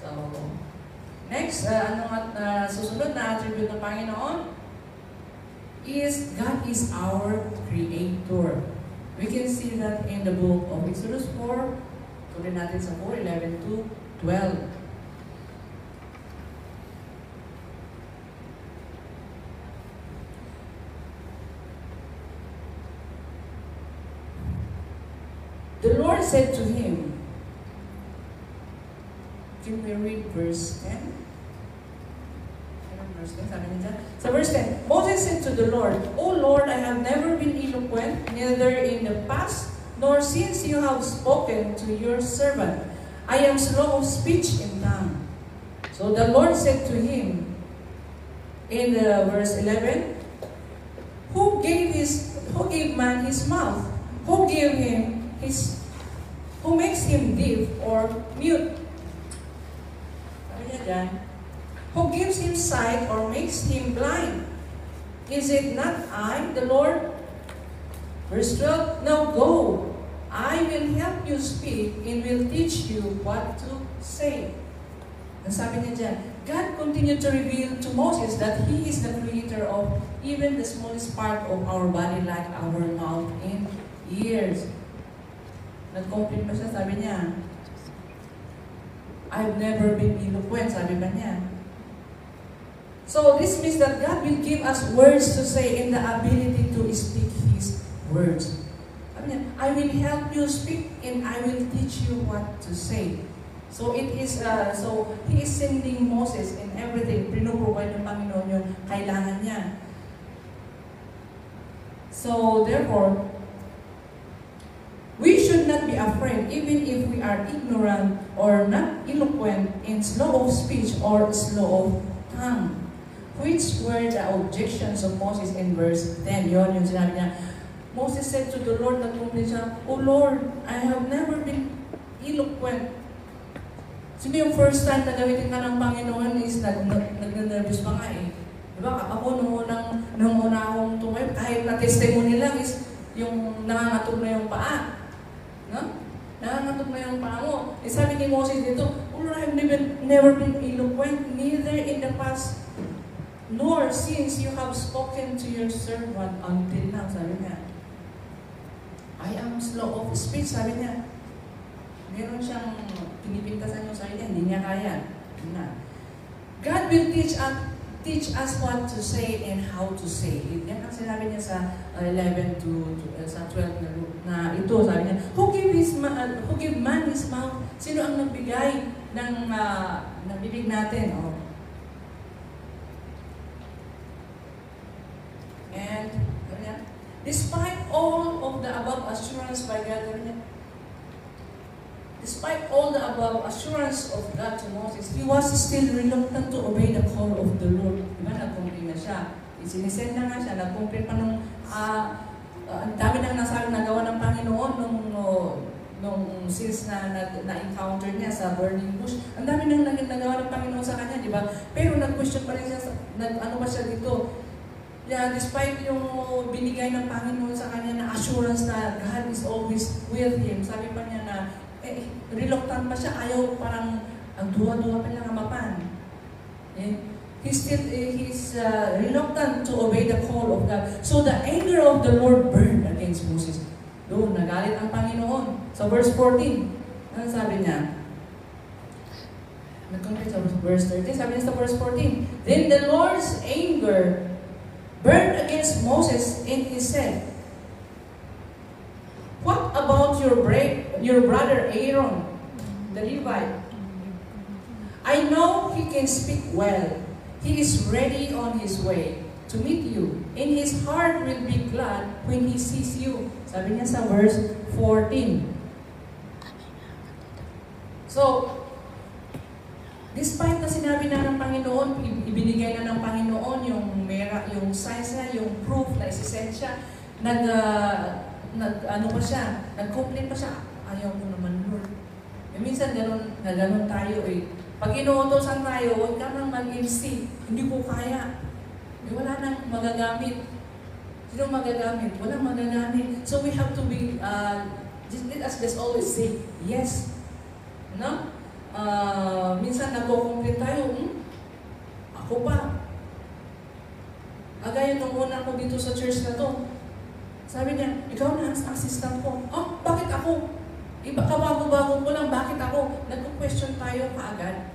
So, next, susunod na attribute ng Panginoon is God is our Creator. We can see that in the book of Exodus 4, tuloy natin sa 4:11 to 12. The Lord said to him, can we read verse 10? So verse 10, Moses said to the Lord, O Lord, I have never been eloquent, neither in the past, nor since you have spoken to your servant. I am slow of speech and tongue. So the Lord said to him, in verse 11, Who gave man his mouth? Who makes him deaf or mute? Sabi niya dyan, who gives him sight or makes him blind? Is it not I, the Lord? Verse 12, now go, I will help you speak and will teach you what to say. Ang sabi niya dyan, God continued to reveal to Moses that He is the creator of even the smallest part of our body like our mouth and ears. Nag-complain pa siya, sabi niya, I've never been eloquent, sabi ba niya. So this means that God will give us words to say and the ability to speak His words. Sabi niya, I will help you speak and I will teach you what to say. So it is, so He is sending Moses in everything. Pinuprovide ng Panginoon yung kailangan niya. So therefore, we should not be afraid even if we are ignorant or not eloquent and slow of speech or slow of tongue. Which were the objections of Moses in verse 10. Yun yung sinabi niya. Moses said to the Lord, nagkumplin siya, O Lord, I have never been eloquent. Sino yung first time na gamitin ka ng Panginoon is nag-nervous pa nga eh. Diba? Ako nung una akong tumay, kahit na testimony lang is yung nangangatog na yung paa. No? Nangangatog na yung paa mo. Eh sabi ni Moses dito, O Lord, I have never been eloquent, neither in the past, nor since you have spoken to your servant until now. Sabi niya, I am slow of speech. Sabi niya, meron siyang pinipintasan yung sarili, hindi niya kaya. God will teach us what to say and how to say it. Yan ang sinabi niya sa 11 to sa 12 na ito. Sabi niya, who give man his mouth? Sino ang nagbigay ng bibig natin? Oh. And despite all of the above assurance by God, despite all the above assurance of God to Moses, he was still reluctant to obey the call of the Lord. Diba, nag-complain na siya. Isinisend na nga siya, nag-complain pa nung, ang dami nang nasabi nagawa ng Panginoon nung since na-encounter niya sa burning bush. Ang dami nang nagawa ng Panginoon sa kanya, di ba? Pero nag-question pa rin siya, ano ba siya dito? Yeah, despite yung binigay ng Panginoon sa kanya na assurance na God is always with him, sabi pa niya na, reluctant pa siya, ayaw parang ang duwa-duwa pa niya kamapan. He's reluctant to obey the call of God. So the anger of the Lord burned against Moses. Doon, nagalit ang Panginoon. Sa verse 14, ano sabi niya? Nag-compare sa verse 13, sabi niya sa verse 14, Then the Lord's anger burned against Moses and he said, What about your brother Aaron, the Levite? I know he can speak well. He is ready on his way to meet you, and his heart will be glad when he sees you. Sabi niya sa verse 14. So, despite na sinabi na ng Panginoon, ibinigay na ng Panginoon yung signs na, yung proof na isisend siya, nag-complain pa siya, ayaw ko naman, Lord. Minsan ganun tayo eh. Pag inuutosan tayo, huwag ka nang mag-MC. Hindi ko kaya. Wala nang magagamit. Sino magagamit? Walang magagamit. So we have to be, let us just always say, yes. No? Minsan nagko-complain tayo, ako pa. Agaya nung una ko dito sa church na to, sabi niya, ikaw na ang assistant ko. Oh, bakit ako? Iba kabago-bago ko lang, bakit ako? Nagko-question tayo kaagad.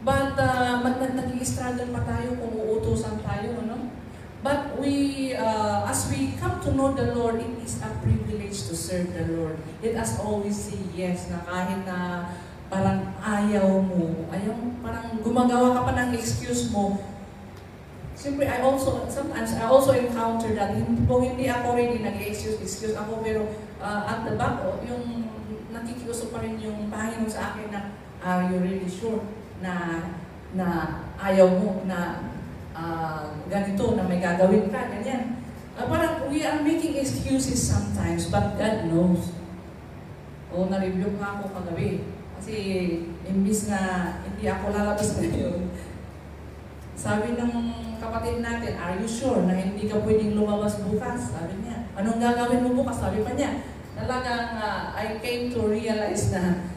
But nag-i-struggle pa tayo kung uutusan tayo, no? But as we come to know the Lord, it is a privilege to serve the Lord. Let us always say yes, na kahit na parang ayaw mo, parang gumagawa ka pa ng excuse mo. Siyempre, sometimes I also encounter that, kung hindi ako ready, nag-excuse ako, pero at the back, yung nakikiusap pa rin yung Panginoon sa akin na, are you really sure na ayaw mo na ganito, na may gagawin ka, ganyan. Parang we are making excuses sometimes, but God knows. Na-review nga ako kagabi. Kasi, imbis na hindi ako lalabas ngayon, sabi ng kapatid natin, are you sure na hindi ka pwedeng lumabas bukas? Sabi niya, anong gagawin mo bukas? Sabi pa niya, talagang I came to realize na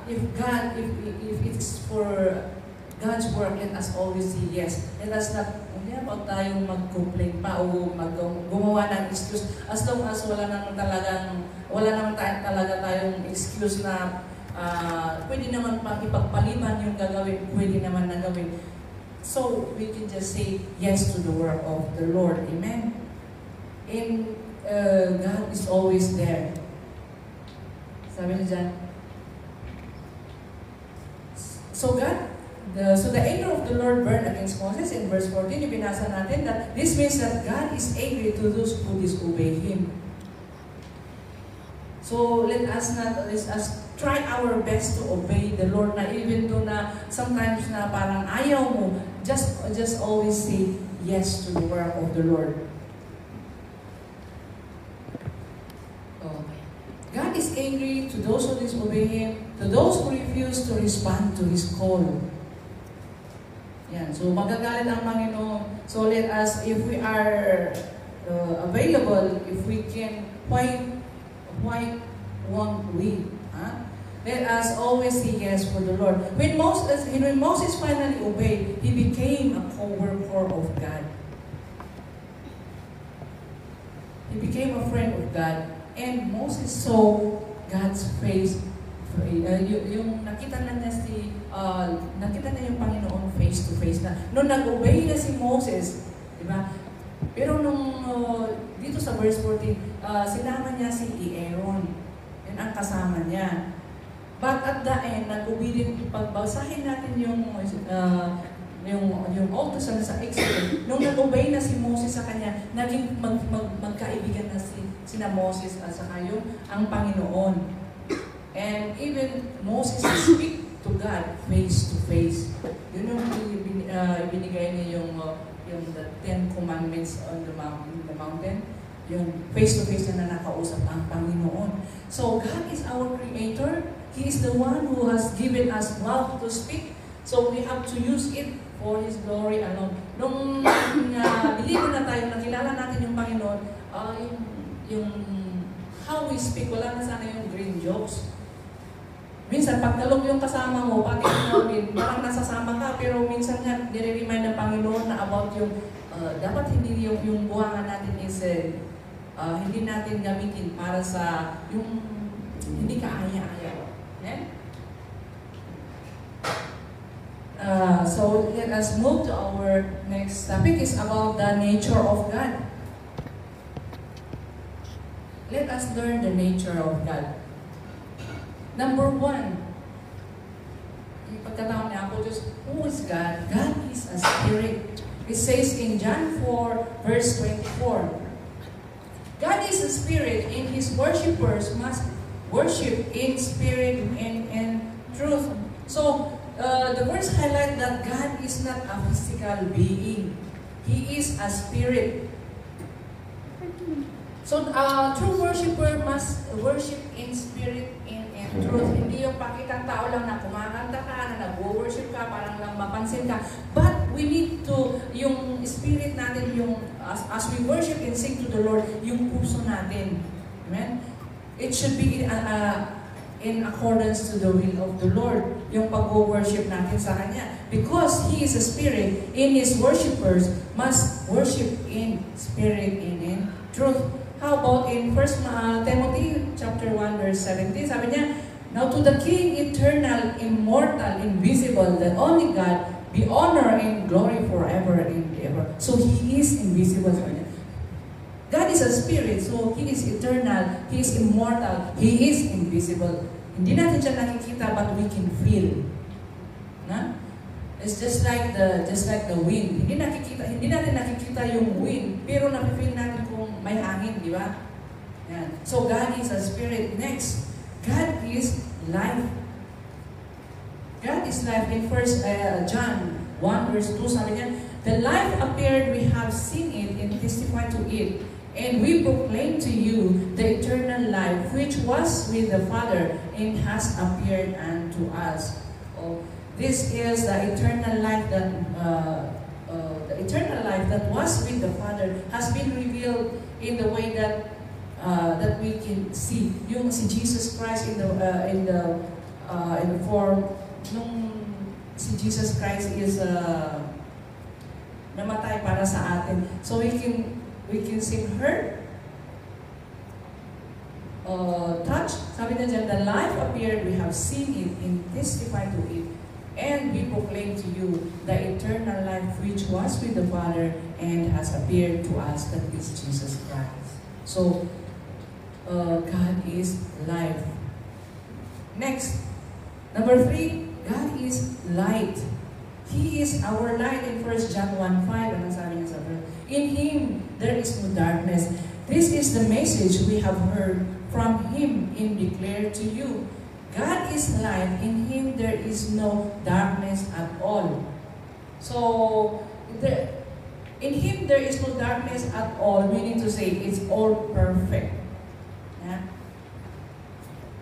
if it's for God's work, let us always say yes. Let us not, hindi about tayong mag-complain pa o gumawa ng excuse. As long as wala naman talaga tayong excuse na pwede naman pa ipagpaliban yung gagawin, pwede naman na gawin. So, we can just say yes to the work of the Lord. Amen? And God is always there. Sabi niya dyan. So the anger of the Lord burned against Moses in verse 14. Ibinasa natin that this means that God is angry to those who disobey Him. So let us try our best to obey the Lord na even though na sometimes na parang ayaw mo, just always say yes to the work of the Lord. God is angry to those who disobey Him, to those who refuse to respond to His call. Yan. So, magagalit ang Panginoon. So, let us, if we are available, if we can, why won't we? Huh? Let us always say yes for the Lord. When Moses finally obeyed, he became a co-worker of God. He became a friend of God. And Moses saw God's face. Yung nakita na yung Panginoon face to face na. Nung nag-obey na si Moses, di ba? Pero nung dito sa verse 14, sinama niya si Aaron. Yan ang kasama niya. But at the end, nag-obedient, pagbasahin natin yung Old Testament sa Exodus, nung nag-obey na si Moses sa kanya, naging magkaibigan na sina Moses at saka ang Panginoon. And even Moses speak to God face to face. Yun yung binigay niya yung the 10 Commandments on the mountain. Yung face to face na nakausap ang Panginoon. So God is our Creator. He is the one who has given us mouth to speak. So we have to use it for His glory alone. Nung bilibo na tayo, nakilala natin yung Panginoon, yung how we speak, wala na sana yung green jokes. Minsan, pagkalog yung kasama mo, pati namin, parang nasasama ka, pero minsan nga, nire-remind ng Panginoon na about yung, dapat hindi yung buwangan natin is, hindi natin gamitin para sa, yung, hindi ka aya-aya. Yeah? So, let us move to our next topic is about the nature of God. Let us learn the nature of God. Number 1, yung pagkatawag ni Apple, who is God? God is a spirit. It says in John 4, verse 24, God is a spirit, and His worshippers must worship in spirit and in truth. So, the verse highlights that God is not a physical being. He is a spirit. So, true worshiper must worship in spirit and in truth. Hindi yung pakitang tao lang na kumakanta ka, na nag-worship ka, parang lang mapansin ka. But we need to, yung spirit natin, yung as we worship and sing to the Lord, yung puso natin. Amen? It should be in accordance to the will of the Lord, yung pag-worship natin sa Kanya. Because He is a spirit, and His worshippers must worship in spirit and in truth. How about in 1 Timothy chapter 1, verse 17, sabi niya, now to the King, eternal, immortal, invisible, the only God, be honor and glory forever and ever. So He is invisible. God is a spirit, so He is eternal, He is immortal, He is invisible. Hindi natin siya nakikita, but we can feel. Na? It's just like the wind. Hindi natin nakikita yung wind, pero nafe-feel natin kung may hangin, di ba? Yan. So God is a spirit. Next, God is life. God is life. In 1 John 1 verse 2, sabi niya, the life appeared, we have seen it and testify to it. And we proclaim to you the eternal life which was with the Father and has appeared unto us. Oh, this is the eternal life that was with the Father, has been revealed in the way that that we can see. Yung si Jesus Christ in the form nung si Jesus Christ is namatay para sa atin. So we can see her touch. Sabi na dyan, the life appeared, we have seen it and testified to it. And we proclaim to you the eternal life which was with the Father and has appeared to us, that is Jesus Christ. So, God is life. Next, number 3, God is light. He is our light in 1 John 1:5. Ano sabi niya sa verse? In Him, there is no darkness. This is the message we have heard from Him and declare to you. God is light. In Him there is no darkness at all. So, in Him there is no darkness at all, meaning to say it's all perfect. Yeah?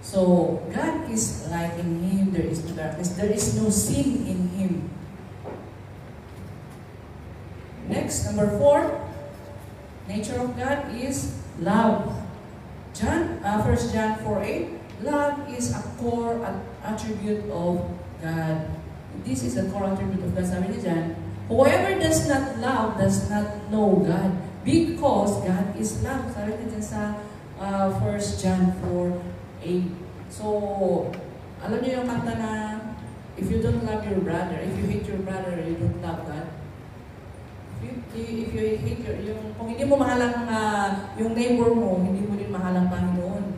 So, God is light. In Him there is no darkness. There is no sin in Him. Next, number 4, nature of God is love. 1 John 4:8. Love is a core attribute of God. This is a core attribute of God. Sabi niya dyan, whoever does not love does not know God, because God is love. Sabi niya dyan sa 1 John 4:8. So, alam niyo yung kanta na, if you don't love your brother, if you hate your brother, you don't love God. If you hate kung hindi mo mahalang yung neighbor mo, hindi mo din mahalang Panginoon.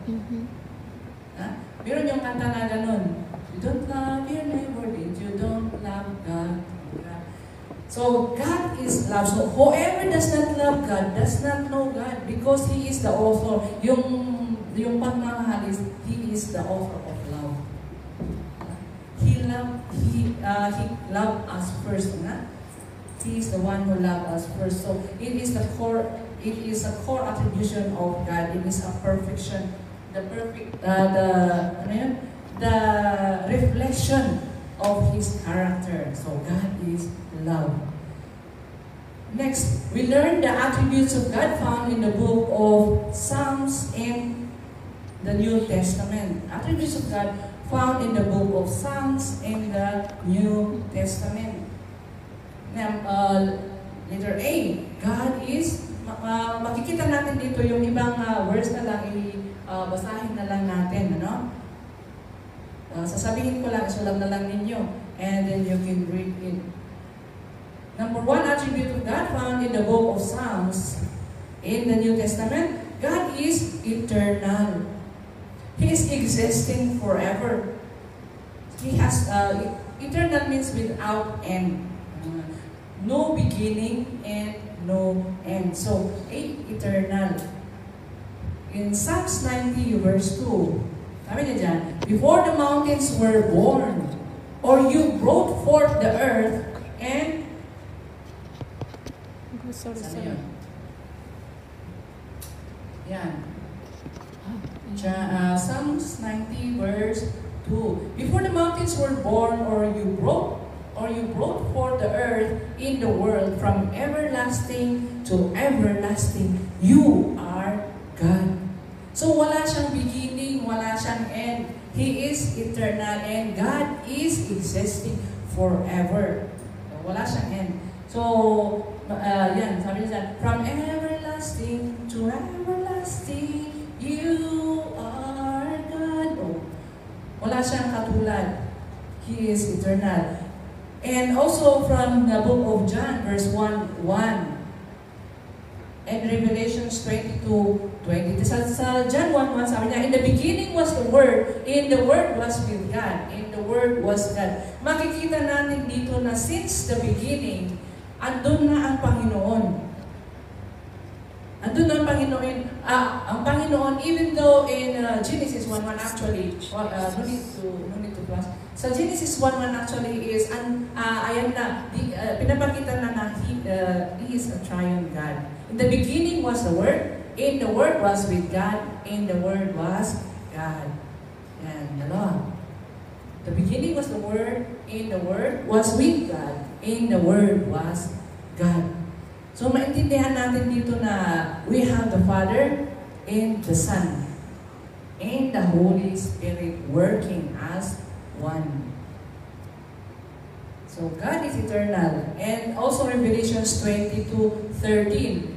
Meron yung kanta na ganun. You don't love your neighbor, you don't love God. So, God is love. So, whoever does not love God does not know God, because He is the author. Yung pagmamahal is, He is the author of love. He loved us first, na? He is the one who loved us first. So, it is a core attribution of God. It is a perfection. The reflection of His character. So God is love. Next, we learn the attributes of God found in the book of Psalms and the New Testament. Attributes of God found in the book of Psalms and the New Testament. Letter A, God is, makikita natin dito yung ibang verse na lang, basahin na lang natin, ano? Sasabihin ko lang, isulat na lang ninyo, and then you can read it. Number 1 attribute of God found in the book of Psalms in the New Testament, God is eternal. He is existing forever. He has, eternal means without end. No beginning and no end. So, eternal. In Psalms 90 verse 2, sabi niya dyan, before the mountains were born, or you brought forth the earth, and sorry. Yan. Psalms 90 verse 2. Before the mountains were born, or you brought forth the earth in the world, from everlasting to everlasting, you are God. So wala siyang beginning, wala siyang end. He is eternal, and God is existing forever. So, wala siyang end. So, yan, sabi niya, from everlasting to everlasting, you are God. Oh, wala siyang katulad. He is eternal. And also from the book of John, verse 1:1. And Revelations 22:20. Sa John 1:1, sabi niya, in the beginning was the Word, and the Word was with God, and the Word was God. Makikita natin dito na since the beginning, andun na ang Panginoon. Andun na ang Panginoon. Ang Panginoon, even though in Genesis 1:1 actually, no need to class. Sa Genesis 1:1 actually is, ayan na, pinapakita na He is a triune God. In the beginning was the Word, and the Word was with God, and the Word was God. And dalawa. The beginning was the Word, and the Word was with God, and the Word was God. So maintindihan natin dito na we have the Father, and the Son, and the Holy Spirit working as one. So God is eternal. And also Revelations 22:13.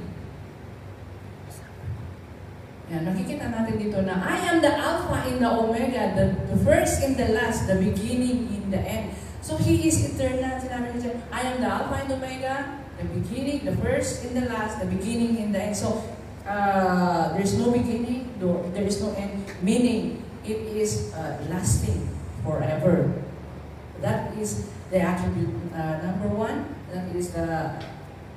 Yan, nakikita natin dito na I am the Alpha and the Omega, the first and the last, the beginning and the end. So He is eternal. Sinabi niya, I am the Alpha and Omega, the beginning, the first and the last, the beginning and the end. So there's no beginning, there is no end. Meaning, it is lasting forever. That is the attribute number one. That is the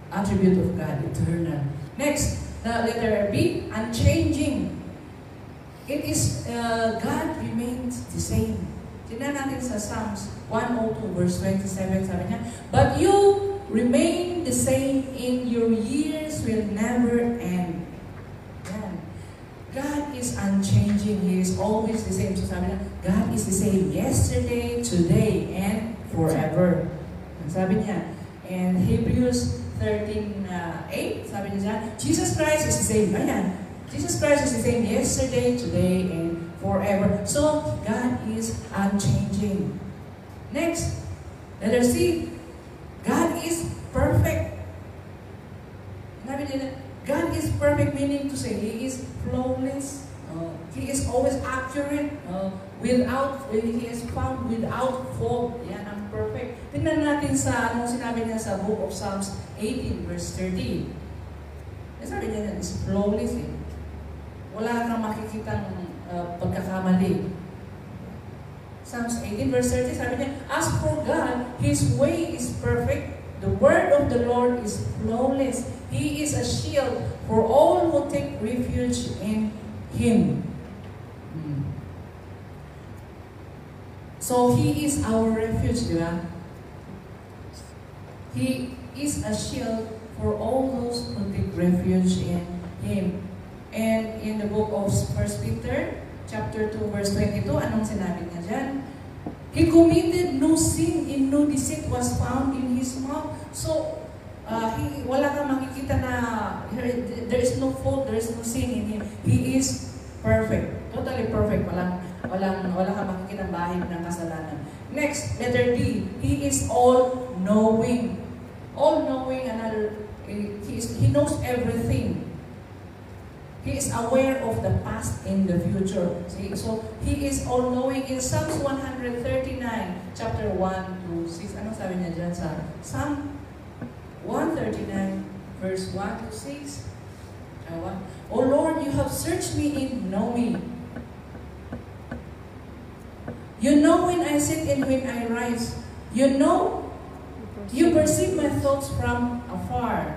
attribute of God, eternal. Next, the letter B, unchanging. It is God remains the same. Tignan natin sa Psalms 102 verse 27, sabi niya, but you remain the same, in your years will never end. Yan. God is unchanging. He is always the same. So sabi niya, God is the same yesterday, today, and forever. Ang sabi niya, and Hebrews 13:8, sabi niya, Jesus Christ is the same. Ayan. Jesus Christ is the same yesterday, today, and forever. So, God is unchanging. Next, letter C. God is perfect. Sabi niya, God is perfect, meaning to say, He is flawless. He is always accurate. He is found without fault. Yan ang perfect. Tingnan natin sa anong sinabi niya sa book of Psalms 18 verse 13. Sabi niya, is flawless. Wala kang makikitang pagkakamali. Psalms 18 verse 30, sabi niya, as for God, His way is perfect. The word of the Lord is flawless. He is a shield for all who take refuge in Him. So, He is our refuge, di ba? He is a shield for all those who take refuge in Him. And in the book of 1 Peter, chapter 2, verse 22, anong sinabi niya dyan? He committed no sin, and no deceit was found in His mouth. So, wala kang makikita na there is no fault, there is no sin in Him. He is perfect. Totally perfect. Wala kang makikita bahid ng kasalanan. Next, letter D. He is all-knowing. All-knowing, He knows everything. He is aware of the past and the future. See? So, He is all-knowing. In Psalms 139, chapter 1 to 6, anong sabi niya dyan sa Psalm 139, verse 1 to 6? O Lord, you have searched me and know me. You know when I sit and when I rise. You know, you perceive my thoughts from afar.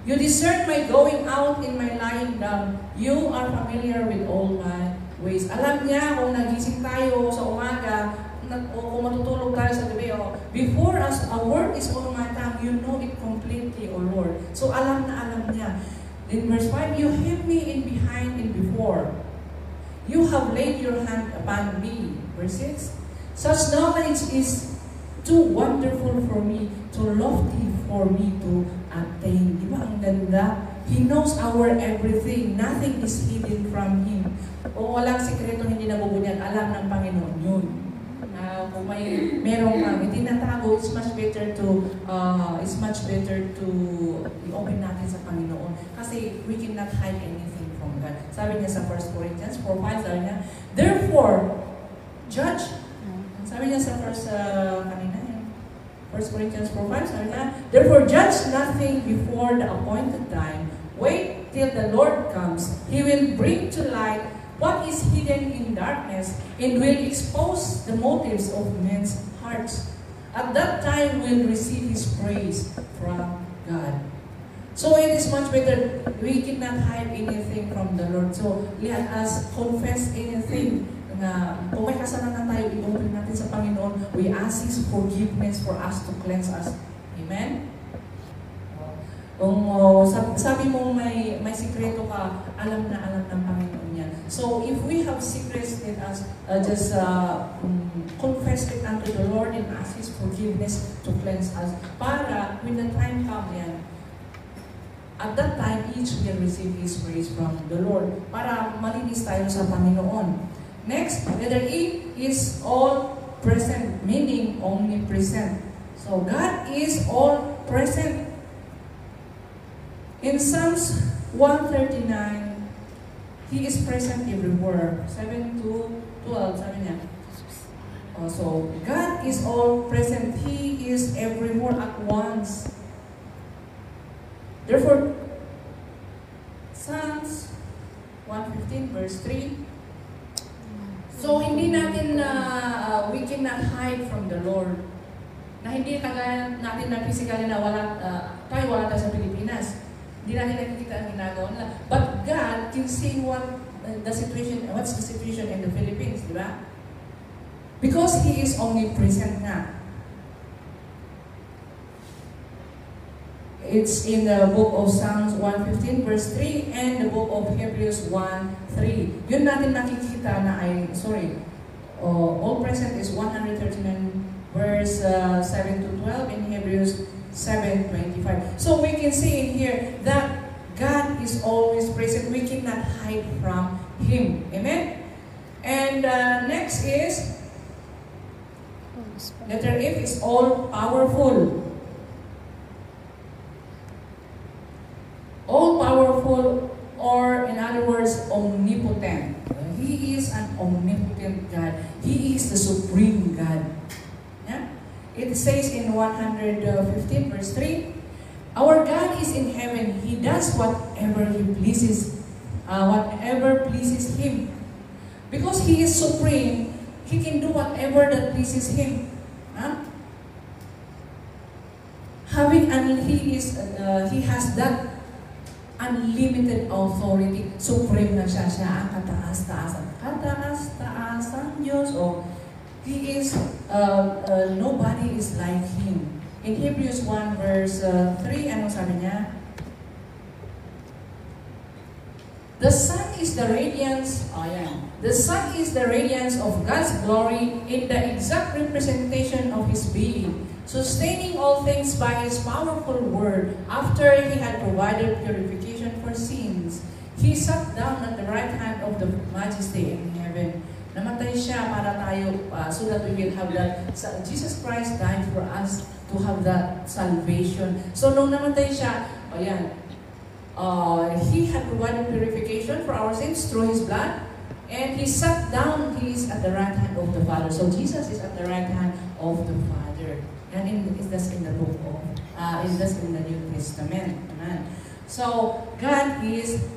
You discern my going out and my lying down. You are familiar with all my ways. Alam niya kung nagising tayo sa umaga, o kung matutulog tayo sa gabi, before us, a word is on my tongue, you know it completely, O Lord. So alam na alam niya. In verse 5, you hid me in behind and before. You have laid your hand upon me. Verse 6, such knowledge is too wonderful for me, too lofty for me to attain. Di ba ang ganda? He knows our everything. Nothing is hidden from Him. O walang sikreto hindi nabubunyag, alam ng Panginoon yun. Kung merong hindi natago, it's much better to i-open natin sa Panginoon. Kasi we cannot hide anything from God. Sabi niya sa 1 Corinthians 4:5, sabi niya, therefore, judge. Sabi niya sa 1 Corinthians 4:5, sabi niya, therefore judge nothing before the appointed time. Wait till the Lord comes. He will bring to light what is hidden in darkness and will expose the motives of men's hearts. At that time, we'll receive His praise from God. So it is much better. We cannot hide anything from the Lord. So let us confess anything. Kung may kasalanan tayo, i-open natin sa Panginoon. We ask His forgiveness for us to cleanse us. Amen? Kung sabi mo may sikreto ka, alam na alam ng Panginoon yan. So if we have secrets, let us just confess it unto the Lord and ask His forgiveness to cleanse us. Para when the time comes yan, At that time, each will receive his praise from the Lord para malinis tayo sa Panginoon. Next, letter E is all present, meaning omnipresent. So, God is all present. In Psalms 139, He is present everywhere. 7 to 12, sabi niya. So, God is all present. He is everywhere at once. Therefore, Psalms 115 verse 3. So, hindi natin we cannot hide from the Lord. Na hindi kagaya natin na physically na wala tayo sa Pilipinas. Hindi natin nakikita ang ginagawa nila. But God can see what's the situation in the Philippines, di ba? Because He is omnipresent nga. It's in the book of Psalms 115 verse 3 and the book of Hebrews 1:3. Yun natin nakikita na all present is 139 verse 7 to 12 in Hebrews 7:25. So we can see in here that God is always present. We cannot hide from Him. Amen? And next is letter F is all powerful. All powerful, or in other words, omnipotent. He is an omnipotent God. He is the supreme God. Yeah? It says in 115 verse 3, our God is in heaven. He does whatever He pleases, whatever pleases Him. Because He is supreme, He can do whatever that pleases Him. Huh? He has that unlimited authority. Supreme na siya. Siya ang kataas-taas. Kataas-taas ang Diyos. He is, nobody is like Him. In Hebrews 1 verse 3, ano sabi niya? The sun is the radiance, the sun is the radiance of God's glory in the exact representation of His being, sustaining all things by His powerful word. After He had provided purification for sins, He sat down at the right hand of the Majesty in heaven. Namatay siya para tayo, so that we will have that. Jesus Christ died for us to have that salvation. So nung namatay siya, He had provided purification for our sins through His blood, and He sat down. He is at the right hand of the Father. So Jesus is at the right hand of the Father. And that's in the book of, that's in the New Testament. Amen. So God is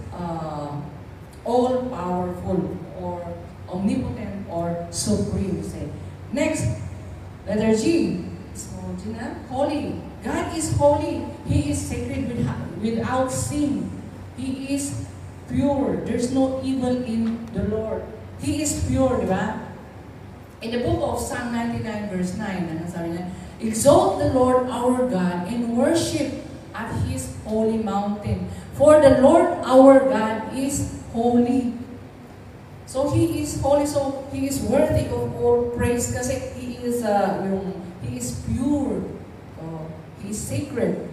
all-powerful, or omnipotent, or supreme. Say. Next, letter G. So, holy. God is holy. He is sacred without sin. He is pure. There's no evil in the Lord. He is pure, di ba? In the book of Psalm 99 verse 9, ano sabi niya? Exalt the Lord our God and worship at His holy mountain. For the Lord our God is holy. So He is holy, so He is worthy of all praise kasi He is pure. He is sacred.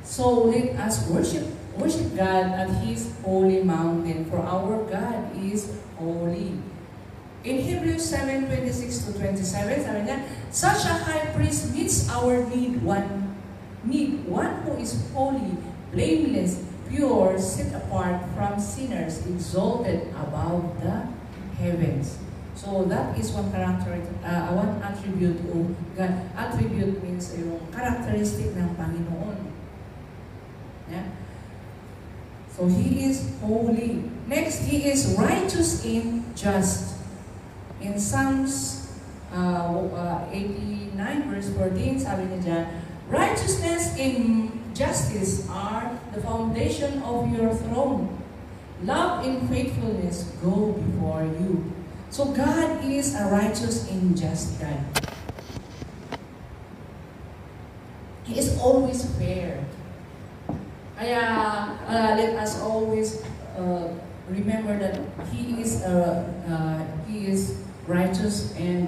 So let us worship God at His holy mountain, for our God is holy. In Hebrews 7:26 to 27, sabi niya, such a high priest meets our need, one who is holy, blameless, pure, set apart from sinners, exalted above the heavens. So that is one attribute of God. Attribute means yung characteristic ng Panginoon. Yeah? So He is holy. Next, He is righteous and just. In Psalms 89 verse 14, sabi niya dyan, righteousness and justice are the foundation of your throne. Love and faithfulness go before you. So God is a righteous and just God. He is always fair. Kaya let us always remember that He is righteous and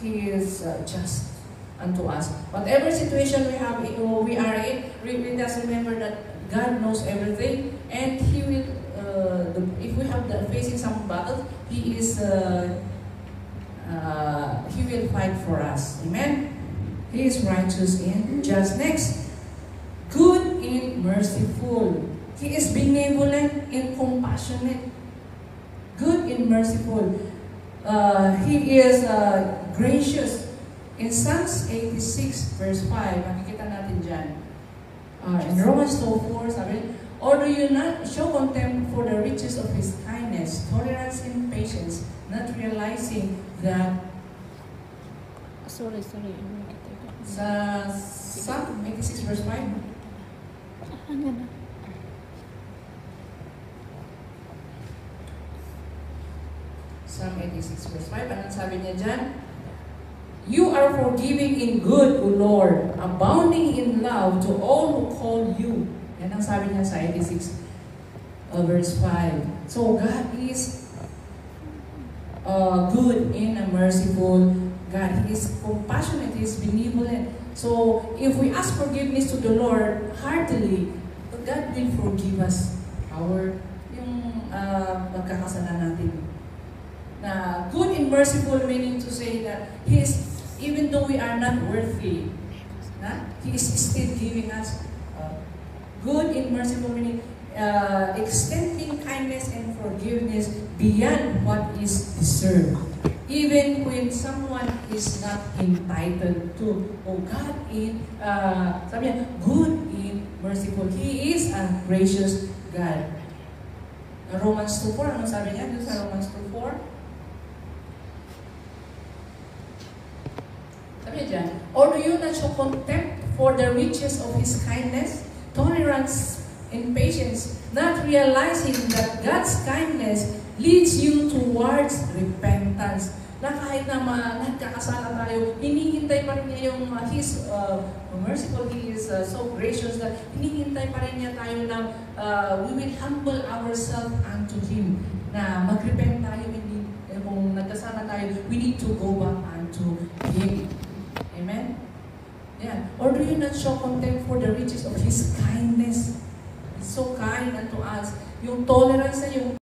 He is just unto us. Whatever situation we are in, we just remember that God knows everything, and He will, if we have facing some battle, He will fight for us. Amen? He is righteous and just. Next, good and merciful. He is benevolent and compassionate. Good and merciful. He is gracious. In Psalms 86 verse 5, makikita natin dyan. In Romans 2:4, sabi, or do you not show contempt for the riches of His kindness, tolerance, and patience, not realizing that Sorry. sa Psalm 86 verse 5, Ano na? Psalm 86 verse 5, anong sabi niya dyan? You are forgiving in good, O Lord, abounding in love to all who call you. Yan ang sabi niya sa 86 verse 5. So God is good and merciful. God, He is compassionate, He is benevolent. So if we ask forgiveness to the Lord heartily, God will forgive us yung pagkakasalanan natin. Na good and merciful meaning to say that He is, even though we are not worthy, He is still giving us good and merciful meaning extending kindness and forgiveness beyond what is deserved. Even when someone is not entitled to. Oh, God is, sabi niya, good and merciful. He is a gracious God. Romans 2:4, ano sabi niya doon sa Romans 2:4? Sabi niya dyan, or do you not show contempt for the riches of His kindness, tolerance, and patience, not realizing that God's kindness leads you towards repentance. Na kahit na nagkakasala tayo, hinihintay pa rin niya yung He's merciful, He is so gracious that hinihintay pa rin niya tayo na we will humble ourselves unto Him. Na mag-repent tayo, kung nagkasala tayo, we need to go back unto Him. Amen? Yeah. Or do you not show contempt for the riches of His kindness? He's so kind unto us. Yung tolerance na yung